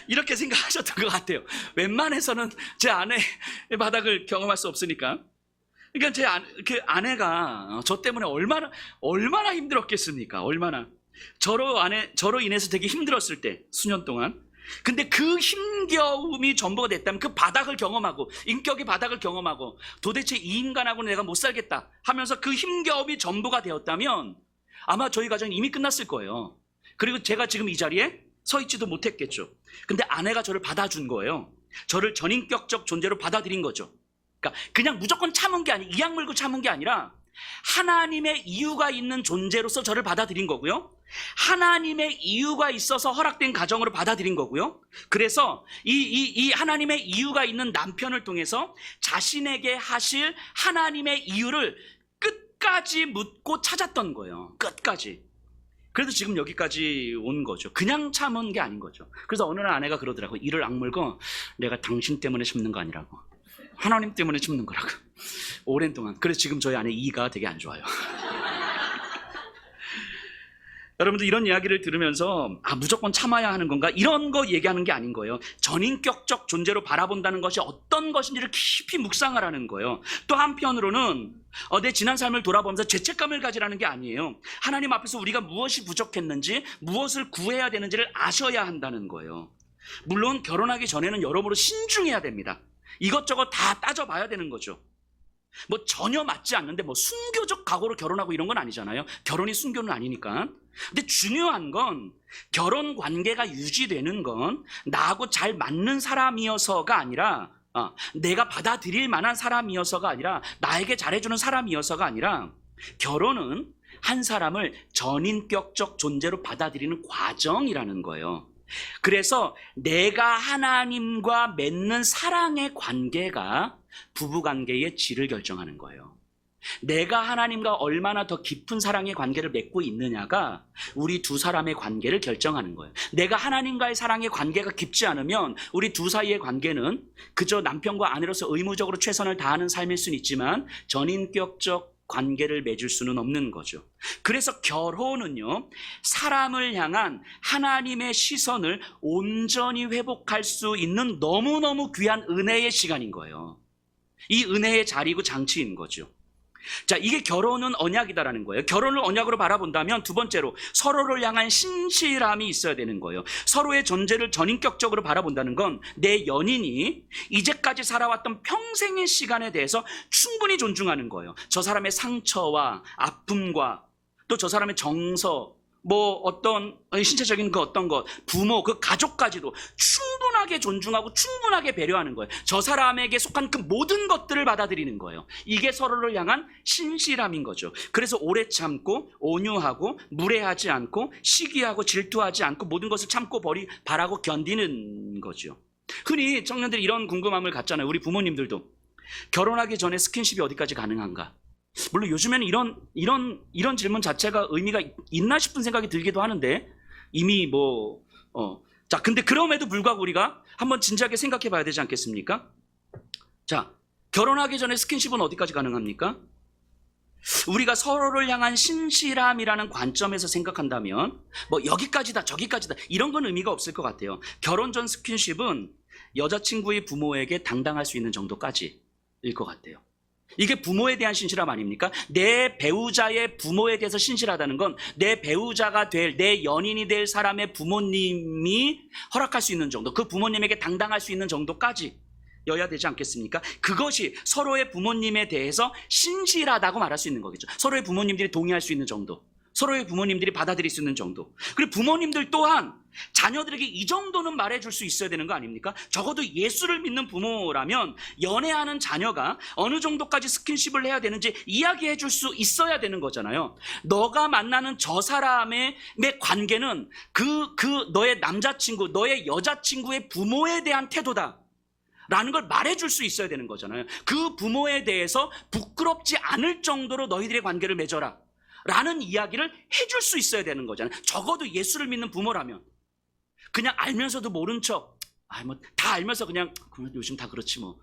이렇게 생각하셨던 것 같아요. 웬만해서는 제 아내의 바닥을 경험할 수 없으니까. 그러니까 그 아내가 저 때문에 얼마나 힘들었겠습니까? 얼마나. 저로 인해서 되게 힘들었을 때, 수년 동안 근데 그 힘겨움이 전부가 됐다면 그 바닥을 경험하고 인격의 바닥을 경험하고 도대체 이 인간하고는 내가 못 살겠다 하면서 그 힘겨움이 전부가 되었다면 아마 저희 가정은 이미 끝났을 거예요. 그리고 제가 지금 이 자리에 서 있지도 못했겠죠. 근데 아내가 저를 받아준 거예요. 저를 전인격적 존재로 받아들인 거죠. 그러니까 그냥 무조건 참은 게 아니, 이악 물고 참은 게 아니라 하나님의 이유가 있는 존재로서 저를 받아들인 거고요. 하나님의 이유가 있어서 허락된 가정으로 받아들인 거고요. 그래서 이 하나님의 이유가 있는 남편을 통해서 자신에게 하실 하나님의 이유를 끝까지 묻고 찾았던 거예요. 끝까지. 그래도 지금 여기까지 온 거죠. 그냥 참은 게 아닌 거죠. 그래서 어느 날 아내가 그러더라고. 이를 악물고 내가 당신 때문에 참는 거 아니라고. 하나님 때문에 참는 거라고. 오랜 동안. 그래서 지금 저희 아내 이가 되게 안 좋아요. 여러분들 이런 이야기를 들으면서 무조건 참아야 하는 건가? 이런 거 얘기하는 게 아닌 거예요. 전인격적 존재로 바라본다는 것이 어떤 것인지를 깊이 묵상하라는 거예요. 또 한편으로는 내 지난 삶을 돌아보면서 죄책감을 가지라는 게 아니에요. 하나님 앞에서 우리가 무엇이 부족했는지 무엇을 구해야 되는지를 아셔야 한다는 거예요. 물론 결혼하기 전에는 여러모로 신중해야 됩니다. 이것저것 다 따져봐야 되는 거죠. 뭐 전혀 맞지 않는데 뭐 순교적 각오로 결혼하고 이런 건 아니잖아요. 결혼이 순교는 아니니까. 근데 중요한 건 결혼 관계가 유지되는 건 나하고 잘 맞는 사람이어서가 아니라 내가 받아들일 만한 사람이어서가 아니라 나에게 잘해주는 사람이어서가 아니라 결혼은 한 사람을 전인격적 존재로 받아들이는 과정이라는 거예요. 그래서 내가 하나님과 맺는 사랑의 관계가 부부관계의 질을 결정하는 거예요. 내가 하나님과 얼마나 더 깊은 사랑의 관계를 맺고 있느냐가 우리 두 사람의 관계를 결정하는 거예요. 내가 하나님과의 사랑의 관계가 깊지 않으면 우리 두 사이의 관계는 그저 남편과 아내로서 의무적으로 최선을 다하는 삶일 수는 있지만 전인격적 관계를 맺을 수는 없는 거죠. 그래서 결혼은요, 사람을 향한 하나님의 시선을 온전히 회복할 수 있는 너무너무 귀한 은혜의 시간인 거예요. 이 은혜의 자리고 장치인 거죠. 자, 이게 결혼은 언약이다라는 거예요. 결혼을 언약으로 바라본다면 두 번째로 서로를 향한 신실함이 있어야 되는 거예요. 서로의 존재를 전인격적으로 바라본다는 건 내 연인이 이제까지 살아왔던 평생의 시간에 대해서 충분히 존중하는 거예요. 저 사람의 상처와 아픔과 또 저 사람의 정서, 뭐 어떤 신체적인 그 어떤 것, 부모, 그 가족까지도 충분하게 존중하고 충분하게 배려하는 거예요. 저 사람에게 속한 그 모든 것들을 받아들이는 거예요. 이게 서로를 향한 신실함인 거죠. 그래서 오래 참고 온유하고 무례하지 않고 시기하고 질투하지 않고 모든 것을 참고 바라고 견디는 거죠. 흔히 청년들이 이런 궁금함을 갖잖아요. 우리 부모님들도 결혼하기 전에 스킨십이 어디까지 가능한가? 물론 요즘에는 이런 질문 자체가 의미가 있나 싶은 생각이 들기도 하는데 이미 자, 근데 그럼에도 불구하고 우리가 한번 진지하게 생각해 봐야 되지 않겠습니까? 자, 결혼하기 전에 스킨십은 어디까지 가능합니까? 우리가 서로를 향한 신실함이라는 관점에서 생각한다면 뭐 여기까지다 저기까지다 이런 건 의미가 없을 것 같아요. 결혼 전 스킨십은 여자친구의 부모에게 당당할 수 있는 정도까지일 것 같아요. 이게 부모에 대한 신실함 아닙니까? 내 배우자의 부모에 대해서 신실하다는 건 내 배우자가 될, 내 연인이 될 사람의 부모님이 허락할 수 있는 정도, 그 부모님에게 당당할 수 있는 정도까지 여야 되지 않겠습니까? 그것이 서로의 부모님에 대해서 신실하다고 말할 수 있는 거겠죠. 서로의 부모님들이 동의할 수 있는 정도, 서로의 부모님들이 받아들일 수 있는 정도. 그리고 부모님들 또한 자녀들에게 이 정도는 말해줄 수 있어야 되는 거 아닙니까? 적어도 예수를 믿는 부모라면 연애하는 자녀가 어느 정도까지 스킨십을 해야 되는지 이야기해 줄 수 있어야 되는 거잖아요. 너가 만나는 저 사람의 관계는 너의 남자친구, 너의 여자친구의 부모에 대한 태도다 라는 걸 말해줄 수 있어야 되는 거잖아요. 그 부모에 대해서 부끄럽지 않을 정도로 너희들의 관계를 맺어라 라는 이야기를 해줄 수 있어야 되는 거잖아요. 적어도 예수를 믿는 부모라면 그냥 알면서도 모른 척, 다 알면서 그냥 요즘 다 그렇지 뭐.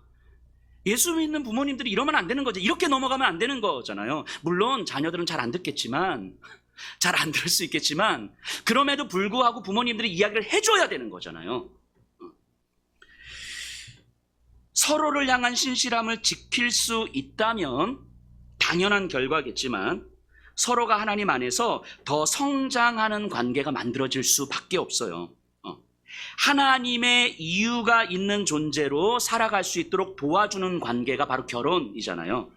예수 믿는 부모님들이 이러면 안 되는 거죠. 이렇게 넘어가면 안 되는 거잖아요. 물론 자녀들은 잘 안 듣겠지만, 잘 안 들을 수 있겠지만 그럼에도 불구하고 부모님들이 이야기를 해줘야 되는 거잖아요. 서로를 향한 신실함을 지킬 수 있다면 당연한 결과겠지만 서로가 하나님 안에서 더 성장하는 관계가 만들어질 수밖에 없어요. 하나님의 이유가 있는 존재로 살아갈 수 있도록 도와주는 관계가 바로 결혼이잖아요.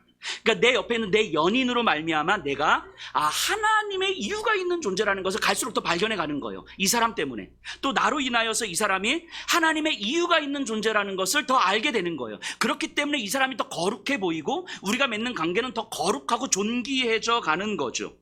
그러니까 내 옆에 있는 내 연인으로 말미암아 내가 하나님의 이유가 있는 존재라는 것을 갈수록 더 발견해 가는 거예요. 이 사람 때문에. 또 나로 인하여서 이 사람이 하나님의 이유가 있는 존재라는 것을 더 알게 되는 거예요. 그렇기 때문에 이 사람이 더 거룩해 보이고 우리가 맺는 관계는 더 거룩하고 존귀해져 가는 거죠.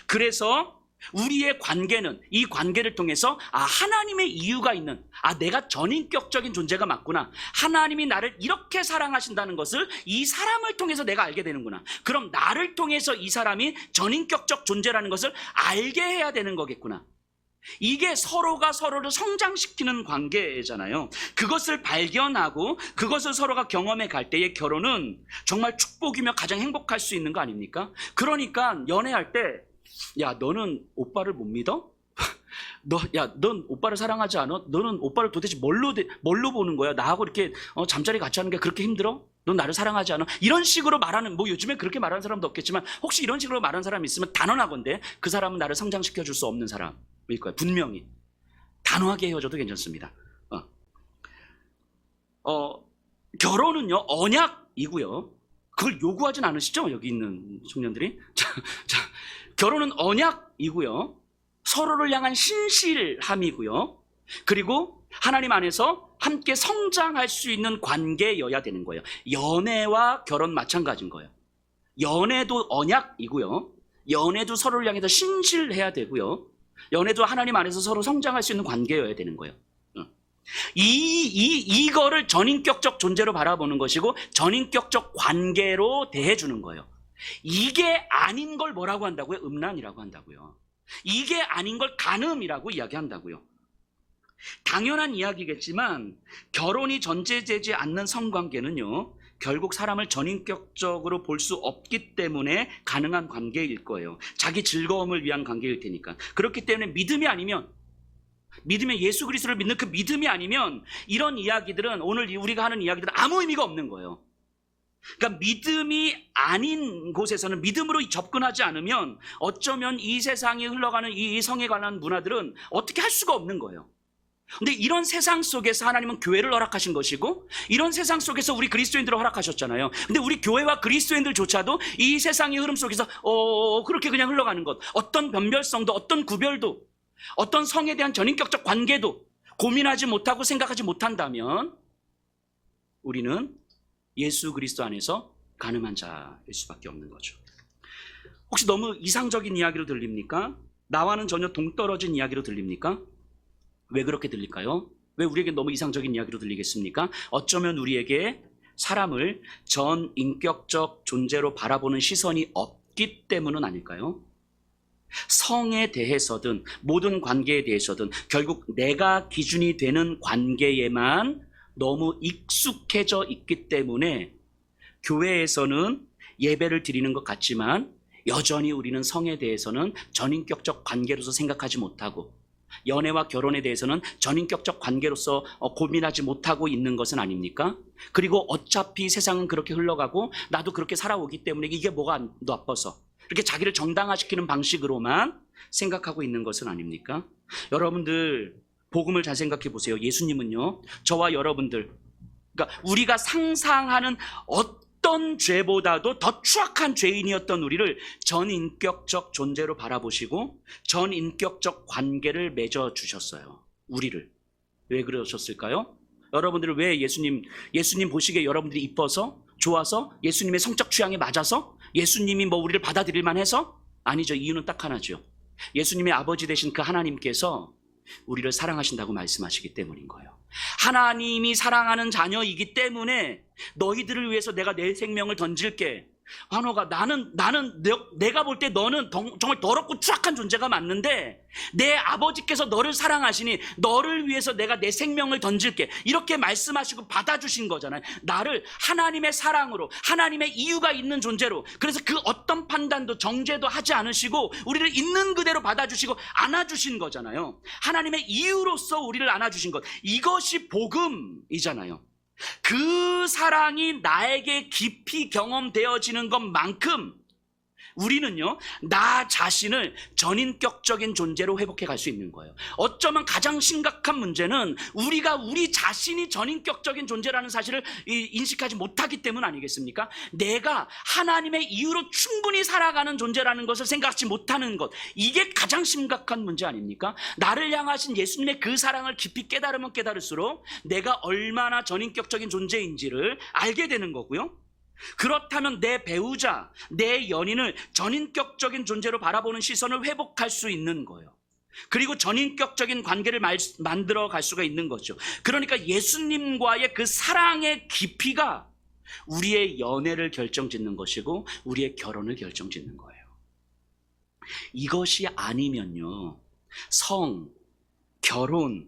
그래서 우리의 관계는 이 관계를 통해서 하나님의 이유가 있는 내가 전인격적인 존재가 맞구나. 하나님이 나를 이렇게 사랑하신다는 것을 이 사람을 통해서 내가 알게 되는구나. 그럼 나를 통해서 이 사람이 전인격적 존재라는 것을 알게 해야 되는 거겠구나. 이게 서로가 서로를 성장시키는 관계잖아요. 그것을 발견하고 그것을 서로가 경험해 갈 때의 결혼은 정말 축복이며 가장 행복할 수 있는 거 아닙니까? 그러니까 연애할 때 야, 너는 오빠를 못 믿어? 넌 오빠를 사랑하지 않아? 너는 오빠를 도대체 뭘로 보는 거야? 나하고 이렇게 잠자리 같이 하는 게 그렇게 힘들어? 넌 나를 사랑하지 않아? 이런 식으로 말하는, 요즘에 그렇게 말하는 사람도 없겠지만 혹시 이런 식으로 말하는 사람이 있으면 단언하건대 그 사람은 나를 성장시켜 줄 수 없는 사람일 거야. 분명히. 단호하게 헤어져도 괜찮습니다. 결혼은요, 언약이고요. 그걸 요구하진 않으시죠? 여기 있는 청년들이. 자, 결혼은 언약이고요. 서로를 향한 신실함이고요. 그리고 하나님 안에서 함께 성장할 수 있는 관계여야 되는 거예요. 연애와 결혼 마찬가지인 거예요. 연애도 언약이고요. 연애도 서로를 향해서 신실해야 되고요. 연애도 하나님 안에서 서로 성장할 수 있는 관계여야 되는 거예요. 이거를 전인격적 존재로 바라보는 것이고 전인격적 관계로 대해주는 거예요. 이게 아닌 걸 뭐라고 한다고요? 음란이라고 한다고요. 이게 아닌 걸 간음이라고 이야기한다고요. 당연한 이야기겠지만 결혼이 전제되지 않는 성관계는요, 결국 사람을 전인격적으로 볼 수 없기 때문에 가능한 관계일 거예요. 자기 즐거움을 위한 관계일 테니까. 그렇기 때문에 믿음이 아니면, 예수 그리스도를 믿는 그 믿음이 아니면 이런 이야기들은, 오늘 우리가 하는 이야기들은 아무 의미가 없는 거예요. 그러니까 믿음이 아닌 곳에서는, 믿음으로 접근하지 않으면 어쩌면 이 세상이 흘러가는 이 성에 관한 문화들은 어떻게 할 수가 없는 거예요. 근데 이런 세상 속에서 하나님은 교회를 허락하신 것이고, 이런 세상 속에서 우리 그리스도인들을 허락하셨잖아요. 근데 우리 교회와 그리스도인들조차도 이 세상의 흐름 속에서 그렇게 그냥 흘러가는 것, 어떤 변별성도, 어떤 구별도, 어떤 성에 대한 전인격적 관계도 고민하지 못하고 생각하지 못한다면 우리는 예수 그리스도 안에서 간음한 자일 수밖에 없는 거죠. 혹시 너무 이상적인 이야기로 들립니까? 나와는 전혀 동떨어진 이야기로 들립니까? 왜 그렇게 들릴까요? 왜 우리에게 너무 이상적인 이야기로 들리겠습니까? 어쩌면 우리에게 사람을 전인격적 존재로 바라보는 시선이 없기 때문은 아닐까요? 성에 대해서든 모든 관계에 대해서든 결국 내가 기준이 되는 관계에만 너무 익숙해져 있기 때문에 교회에서는 예배를 드리는 것 같지만 여전히 우리는 성에 대해서는 전인격적 관계로서 생각하지 못하고, 연애와 결혼에 대해서는 전인격적 관계로서 고민하지 못하고 있는 것은 아닙니까? 그리고 어차피 세상은 그렇게 흘러가고 나도 그렇게 살아오기 때문에 이게 뭐가 나빠서 이렇게 자기를 정당화시키는 방식으로만 생각하고 있는 것은 아닙니까? 여러분들 복음을 잘 생각해 보세요. 예수님은요, 저와 여러분들, 그러니까 우리가 상상하는 어떤 죄보다도 더 추악한 죄인이었던 우리를 전인격적 존재로 바라보시고 전인격적 관계를 맺어주셨어요. 우리를. 왜 그러셨을까요? 여러분들은 왜 예수님 보시기에 여러분들이 이뻐서, 좋아서, 예수님의 성적 취향에 맞아서, 예수님이 우리를 받아들일 만해서? 아니죠. 이유는 딱 하나죠. 예수님의 아버지 되신 그 하나님께서 우리를 사랑하신다고 말씀하시기 때문인 거예요. 하나님이 사랑하는 자녀이기 때문에 너희들을 위해서 내가 내 생명을 던질게. 한호가, 내가 볼 때 너는 정말 더럽고 추악한 존재가 맞는데 내 아버지께서 너를 사랑하시니 너를 위해서 내가 내 생명을 던질게. 이렇게 말씀하시고 받아주신 거잖아요. 나를 하나님의 사랑으로, 하나님의 이유가 있는 존재로. 그래서 그 어떤 판단도 정죄도 하지 않으시고 우리를 있는 그대로 받아주시고 안아주신 거잖아요. 하나님의 이유로서 우리를 안아주신 것. 이것이 복음이잖아요. 그 사랑이 나에게 깊이 경험되어지는 것만큼 우리는요, 나 자신을 전인격적인 존재로 회복해 갈 수 있는 거예요. 어쩌면 가장 심각한 문제는 우리가 우리 자신이 전인격적인 존재라는 사실을 인식하지 못하기 때문 아니겠습니까? 내가 하나님의 이유로 충분히 살아가는 존재라는 것을 생각하지 못하는 것, 이게 가장 심각한 문제 아닙니까? 나를 향하신 예수님의 그 사랑을 깊이 깨달으면 깨달을수록 내가 얼마나 전인격적인 존재인지를 알게 되는 거고요. 그렇다면 내 배우자, 내 연인을 전인격적인 존재로 바라보는 시선을 회복할 수 있는 거예요. 그리고 전인격적인 관계를 만들어 갈 수가 있는 거죠. 그러니까 예수님과의 그 사랑의 깊이가 우리의 연애를 결정짓는 것이고 우리의 결혼을 결정짓는 거예요. 이것이 아니면요, 성, 결혼,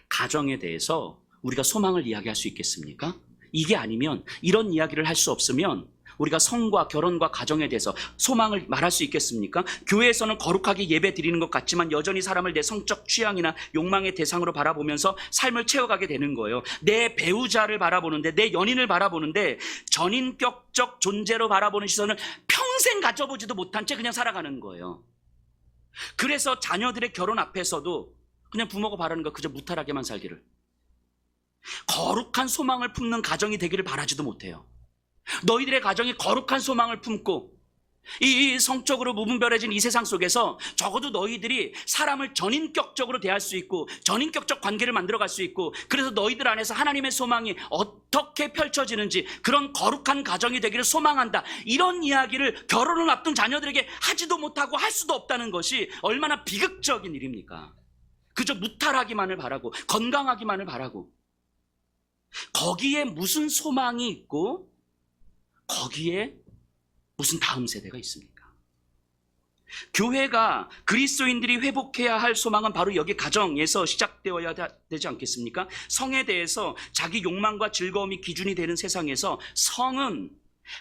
가정에 대해서 우리가 소망을 이야기할 수 있겠습니까? 이게 아니면, 이런 이야기를 할 수 없으면 우리가 성과 결혼과 가정에 대해서 소망을 말할 수 있겠습니까? 교회에서는 거룩하게 예배 드리는 것 같지만 여전히 사람을 내 성적 취향이나 욕망의 대상으로 바라보면서 삶을 채워가게 되는 거예요. 내 배우자를 바라보는데, 내 연인을 바라보는데 전인격적 존재로 바라보는 시선을 평생 가져보지도 못한 채 그냥 살아가는 거예요. 그래서 자녀들의 결혼 앞에서도 그냥 부모가 바라는 거 그저 무탈하게만 살기를, 거룩한 소망을 품는 가정이 되기를 바라지도 못해요. 너희들의 가정이 거룩한 소망을 품고 이 성적으로 무분별해진 이 세상 속에서 적어도 너희들이 사람을 전인격적으로 대할 수 있고 전인격적 관계를 만들어갈 수 있고, 그래서 너희들 안에서 하나님의 소망이 어떻게 펼쳐지는지 그런 거룩한 가정이 되기를 소망한다, 이런 이야기를 결혼을 앞둔 자녀들에게 하지도 못하고 할 수도 없다는 것이 얼마나 비극적인 일입니까? 그저 무탈하기만을 바라고 건강하기만을 바라고, 거기에 무슨 소망이 있고 거기에 무슨 다음 세대가 있습니까? 교회가 그리스도인들이 회복해야 할 소망은 바로 여기 가정에서 시작되어야 되지 않겠습니까? 성에 대해서 자기 욕망과 즐거움이 기준이 되는 세상에서 성은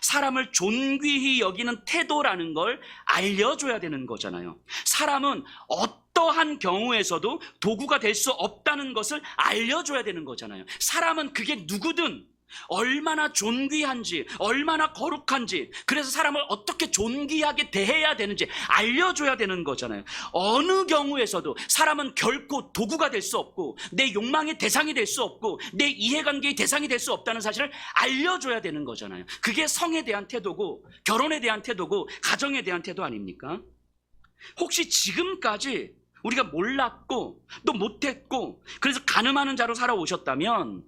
사람을 존귀히 여기는 태도라는 걸 알려줘야 되는 거잖아요. 사람은 어떠한 경우에서도 도구가 될 수 없다는 것을 알려줘야 되는 거잖아요. 사람은 그게 누구든 얼마나 존귀한지, 얼마나 거룩한지, 그래서 사람을 어떻게 존귀하게 대해야 되는지 알려줘야 되는 거잖아요. 어느 경우에서도 사람은 결코 도구가 될 수 없고 내 욕망의 대상이 될 수 없고 내 이해관계의 대상이 될 수 없다는 사실을 알려줘야 되는 거잖아요. 그게 성에 대한 태도고 결혼에 대한 태도고 가정에 대한 태도 아닙니까? 혹시 지금까지 우리가 몰랐고 또 못했고 그래서 가늠하는 자로 살아오셨다면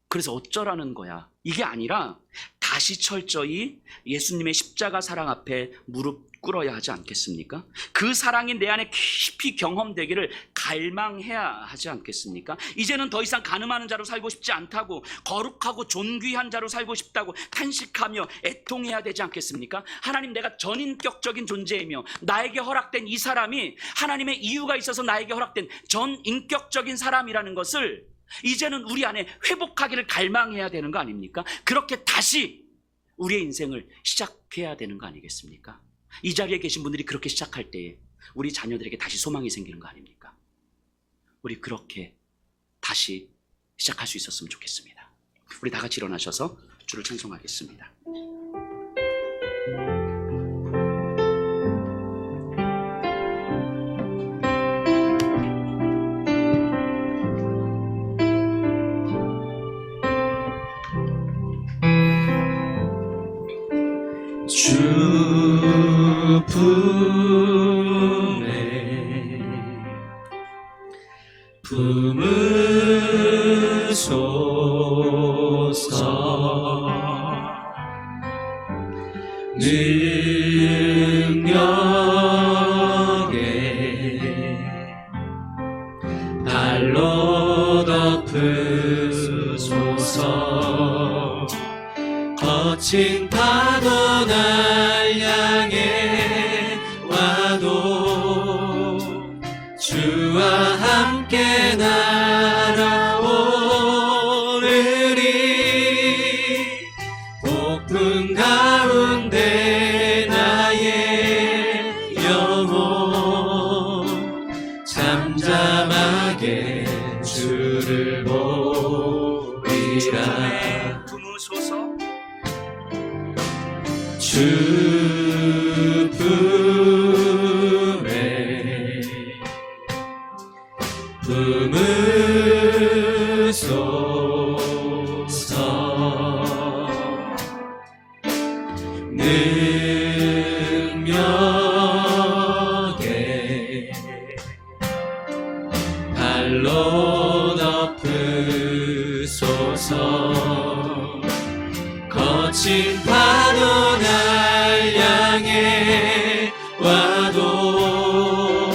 그래서 어쩌라는 거야, 이게 아니라 다시 철저히 예수님의 십자가 사랑 앞에 무릎 꿇어야 하지 않겠습니까? 그 사랑이 내 안에 깊이 경험되기를 갈망해야 하지 않겠습니까? 이제는 더 이상 가늠하는 자로 살고 싶지 않다고, 거룩하고 존귀한 자로 살고 싶다고 탄식하며 애통해야 되지 않겠습니까? 하나님, 내가 전인격적인 존재이며 나에게 허락된 이 사람이 하나님의 이유가 있어서 나에게 허락된 전인격적인 사람이라는 것을 이제는 우리 안에 회복하기를 갈망해야 되는 거 아닙니까? 그렇게 다시 우리의 인생을 시작해야 되는 거 아니겠습니까? 이 자리에 계신 분들이 그렇게 시작할 때에 우리 자녀들에게 다시 소망이 생기는 거 아닙니까? 우리 그렇게 다시 시작할 수 있었으면 좋겠습니다. 우리 다 같이 일어나셔서 주를 찬송하겠습니다. 주 품에 품으소서. 능력에 발로 덮으소서. 거친 파도 날 향해 와도 주와 함께 날아오르리. 폭풍 가운데 나의 영혼 잠잠하게 주를 보리라. 품으소서. 주 품에 품으소서. 능력에 발로 덮으소서. 거친 파도 날 향해 와도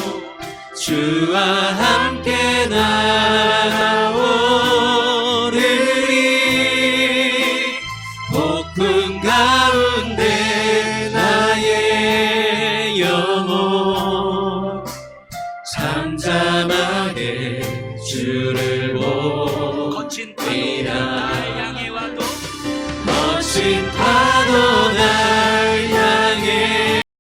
주와 함께 나오리니 폭풍 가운데 나의 영혼 잠잠하게 주를 거친 파도 날 보리라. 향해 와도 거친 파도 날